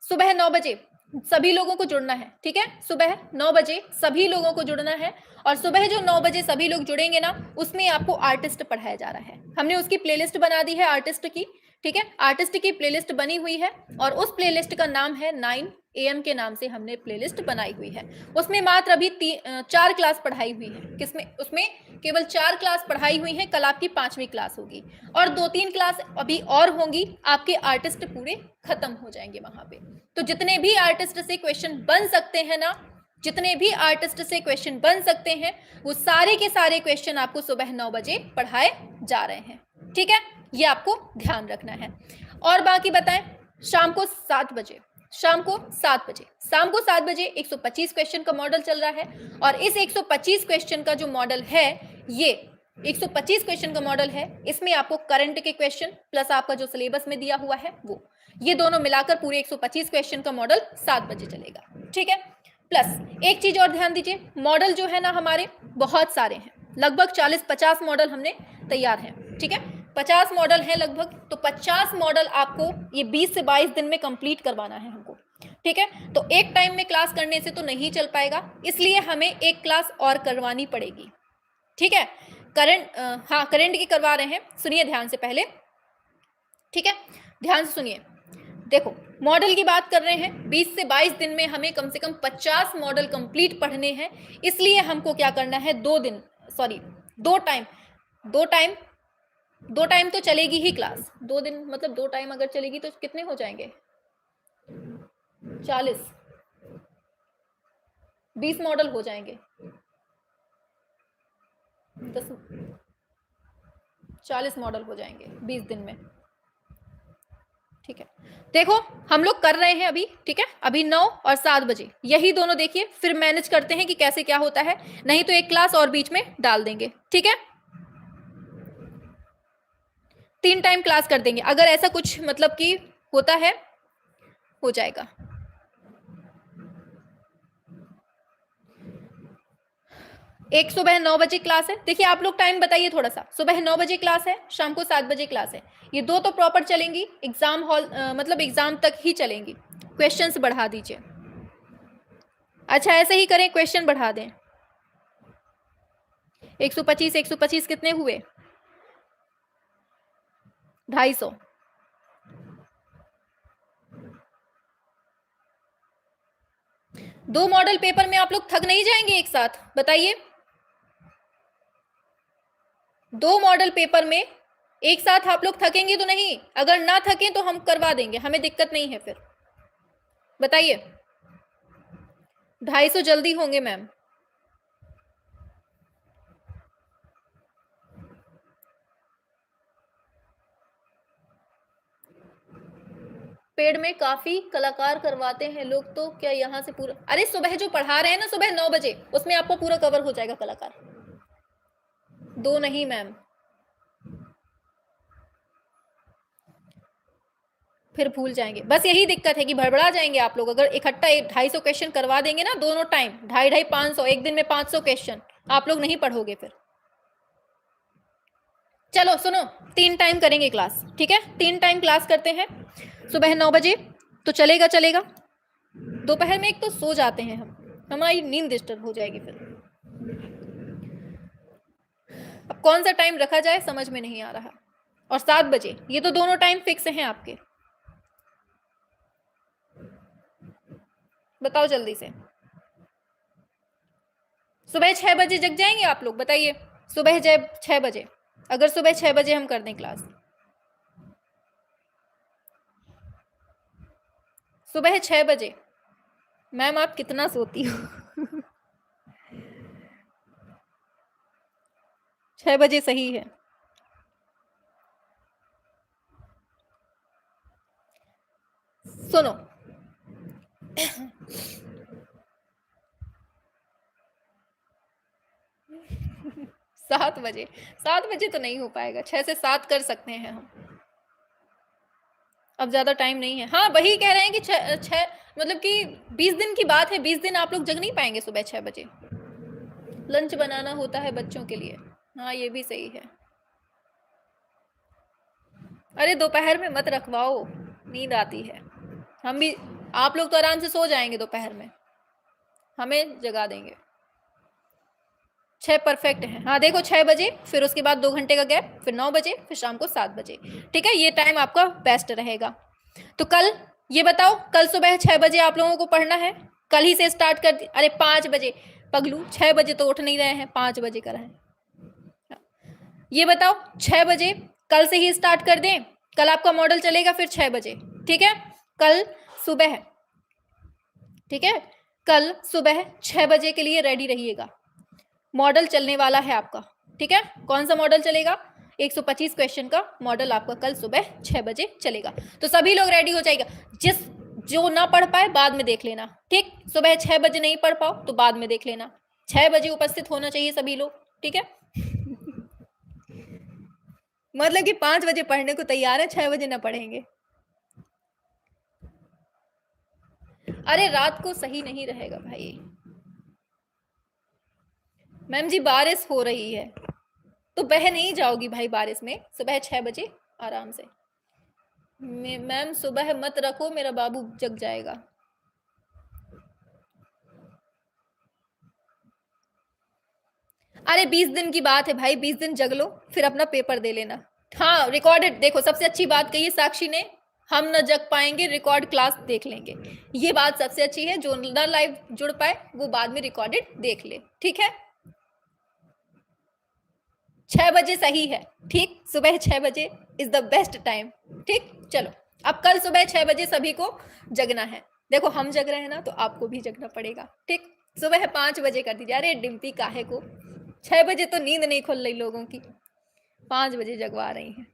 सुबह 9 बजे सभी लोगों को जुड़ना है, ठीक है। सुबह 9 बजे सभी लोगों को जुड़ना है, और सुबह जो 9 बजे सभी लोग जुड़ेंगे ना, उसमें आपको आर्टिस्ट पढ़ाया जा रहा है। हमने उसकी प्लेलिस्ट बना दी है आर्टिस्ट की, ठीक है। आर्टिस्ट की प्लेलिस्ट बनी हुई है, और उस प्लेलिस्ट का नाम है 9 AM के नाम से हमने प्लेलिस्ट बनाई हुई है। उसमें मात्र अभी 4 क्लास पढ़ाई हुई है। किसमें? उसमें केवल 4 क्लास पढ़ाई हुई है। कल आपकी 5वीं क्लास होगी, और 2-3 क्लास अभी और होंगी। आपके आर्टिस्ट पूरे खत्म हो जाएंगे वहां पे। तो जितने भी आर्टिस्ट से क्वेश्चन बन सकते हैं ना, जितने भी आर्टिस्ट से क्वेश्चन बन सकते हैं, वो सारे के सारे क्वेश्चन आपको सुबह 9 बजे पढ़ाए जा रहे हैं, ठीक है। ये आपको ध्यान रखना है। और बाकी बताएं, शाम को 7 बजे, शाम को 7 बजे, शाम को 7 बजे 125 क्वेश्चन का मॉडल चल रहा है। और इस 125 क्वेश्चन का जो मॉडल है, ये 125 क्वेश्चन का मॉडल है, इसमें आपको करंट के क्वेश्चन प्लस आपका जो सिलेबस में दिया हुआ है वो, ये दोनों मिलाकर पूरे 125 क्वेश्चन का मॉडल 7 बजे चलेगा, ठीक है। प्लस एक चीज और ध्यान दीजिए, मॉडल जो है ना हमारे बहुत सारे हैं, लगभग 40-50 मॉडल हमने तैयार हैं, ठीक है। 50 मॉडल है लगभग, तो 50 मॉडल आपको ये 20 से 22 दिन में कंप्लीट करवाना है हमको, ठीक है। तो एक टाइम में क्लास करने से तो नहीं चल पाएगा, इसलिए हमें एक क्लास और करवानी पड़ेगी, ठीक है। करंट हाँ करंट की करवा रहे हैं, सुनिए ध्यान से पहले, ठीक है, ध्यान से सुनिए। देखो मॉडल की बात कर रहे हैं, 20 से 22 दिन में हमें कम से कम 50 मॉडल कंप्लीट पढ़ने हैं। इसलिए हमको क्या करना है, 2 टाइम तो चलेगी ही क्लास। 2 दिन मतलब 2 टाइम अगर चलेगी तो कितने हो जाएंगे, 40, 20 मॉडल हो जाएंगे, 40 मॉडल हो जाएंगे 20 दिन में, ठीक है। देखो हम लोग कर रहे हैं अभी, ठीक है, अभी 9 और 7 बजे, यही दोनों देखिए, फिर मैनेज करते हैं कि कैसे क्या होता है, नहीं तो एक क्लास और बीच में डाल देंगे, ठीक है। 3 टाइम क्लास कर देंगे, अगर ऐसा कुछ मतलब कि होता है हो जाएगा। एक सुबह 9 बजे क्लास है, देखिए आप लोग टाइम बताइए थोड़ा सा, सुबह 9 बजे क्लास है, शाम को 7 बजे क्लास है, ये दो तो प्रॉपर चलेंगी, एग्जाम हॉल मतलब एग्जाम तक ही चलेंगी। क्वेश्चंस बढ़ा दीजिए, अच्छा ऐसे ही करें, क्वेश्चन बढ़ा दें। 125 125 कितने हुए? 250। दो मॉडल पेपर में आप लोग थक नहीं जाएंगे एक साथ, बताइए? दो मॉडल पेपर में एक साथ आप लोग थकेंगे तो नहीं? अगर ना थकें तो हम करवा देंगे, हमें दिक्कत नहीं है फिर, बताइए। 250 जल्दी होंगे मैम। पेड़ में काफी कलाकार करवाते हैं लोग, तो क्या यहाँ से पूरा? अरे सुबह जो पढ़ा रहे हैं ना, सुबह 9 बजे, उसमें आपको पूरा कवर हो जाएगा कलाकार। दो नहीं मैम, फिर भूल जाएंगे, बस यही दिक्कत है कि भड़बड़ा जाएंगे आप लोग। अगर इकट्ठा 250 क्वेश्चन करवा देंगे ना दोनों टाइम, 250 500, एक दिन में 500 क्वेश्चन, आप लोग नहीं पढ़ोगे फिर। चलो सुनो, 3 टाइम करेंगे क्लास, ठीक है? 3 टाइम क्लास करते हैं, सुबह 9 बजे तो चलेगा चलेगा। दोपहर में एक तो सो जाते हैं हम, हमारी नींद डिस्टर्ब हो जाएगी फिर। अब कौन सा टाइम रखा जाए समझ में नहीं आ रहा। और 7 बजे, ये तो दोनों टाइम फिक्स हैं आपके, बताओ जल्दी से। सुबह 6 बजे जग जाएंगे आप लोग, बताइए? सुबह 6 बजे, अगर सुबह 6 बजे हम कर दें क्लास, सुबह 6 बजे। मैम आप कितना सोती हो? 6 बजे सही है। सुनो 7 बजे, 7 बजे तो नहीं हो पाएगा, 6 से 7 कर सकते हैं हम, अब ज्यादा टाइम नहीं है। हाँ वही कह रहे हैं कि 6 मतलब कि 20 दिन की बात है, 20 दिन आप लोग जग नहीं पाएंगे सुबह 6 बजे, लंच बनाना होता है बच्चों के लिए। हाँ ये भी सही है। अरे दोपहर में मत रखवाओ, नींद आती है, हम भी, आप लोग तो आराम से सो जाएंगे दोपहर में, हमें जगा देंगे। 6 परफेक्ट है। हाँ देखो 6 बजे, फिर उसके बाद 2 घंटे का गैप, फिर 9 बजे, फिर शाम को 7 बजे, ठीक है? ये टाइम आपका बेस्ट रहेगा। तो कल ये बताओ, कल सुबह 6 बजे आप लोगों को पढ़ना है, कल ही से स्टार्ट कर अरे 5 बजे पगलू, 6 बजे तो उठ नहीं रहे हैं, 5 बजे कर रहे हैं। ये बताओ 6 बजे कल से ही स्टार्ट कर दें, कल आपका मॉडल चलेगा फिर 6 बजे, ठीक है? कल सुबह, ठीक है? कल सुबह 6 बजे के लिए रेडी रहिएगा, मॉडल चलने वाला है आपका, ठीक है? कौन सा मॉडल चलेगा? 125 क्वेश्चन का मॉडल आपका कल सुबह 6 बजे चलेगा, तो सभी लोग रेडी हो जाएगा। जो ना पढ़ पाए बाद में देख लेना, ठीक? सुबह 6 बजे नहीं पढ़ पाओ तो बाद में देख लेना, 6 बजे उपस्थित होना चाहिए सभी लोग, ठीक है? मतलब कि 5 बजे पढ़ने को तैयार है, 6 बजे ना पढ़ेंगे। अरे रात को सही नहीं रहेगा भाई। मैम जी बारिश हो रही है, तो बह नहीं जाओगी भाई बारिश में, सुबह 6 बजे आराम से। मैम सुबह मत रखो, मेरा बाबू जग जाएगा। अरे 20 दिन की बात है भाई, 20 दिन जग लो, फिर अपना पेपर दे लेना। हाँ रिकॉर्डेड, देखो सबसे अच्छी बात कही है साक्षी ने, हम न जग पाएंगे, रिकॉर्ड क्लास देख लेंगे, ये बात सबसे अच्छी है। जो ना लाइव जुड़ पाए वो बाद में रिकॉर्डेड देख ले, ठीक है? 6 बजे सही है, ठीक? सुबह 6 बजे इज द बेस्ट टाइम, ठीक? चलो अब कल सुबह 6 बजे सभी को जगना है, देखो हम जग रहे हैं ना, तो आपको भी जगना पड़ेगा, ठीक? सुबह 5 बजे कर दीजिए। अरे डिम्पी काहे को, 6 बजे तो नींद नहीं खुल रही लोगों की, 5 बजे जगवा रही हैं।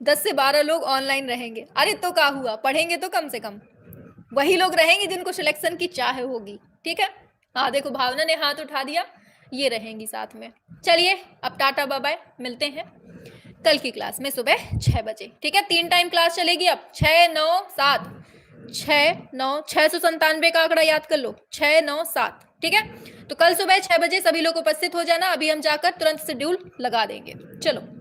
10 से 12 लोग ऑनलाइन रहेंगे, अरे तो क्या हुआ, पढ़ेंगे तो कम से कम वही लोग रहेंगे जिनको सिलेक्शन की चाह होगी, ठीक है? हाँ देखो भावना ने हाथ उठा दिया, ये रहेंगी साथ में। चलिए अब टाटा बाय बाय, मिलते हैं कल की क्लास में सुबह 6 बजे। ठीक है, 3 टाइम क्लास चलेगी अब, 6, 9, 7, 6, 9, 697 का आंकड़ा याद कर लो, 6, 9, 7। ठीक है, तो कल सुबह 6 बजे सभी लोग उपस्थित हो जाना। अभी हम जाकर तुरंत शेड्यूल लगा देंगे। चलो।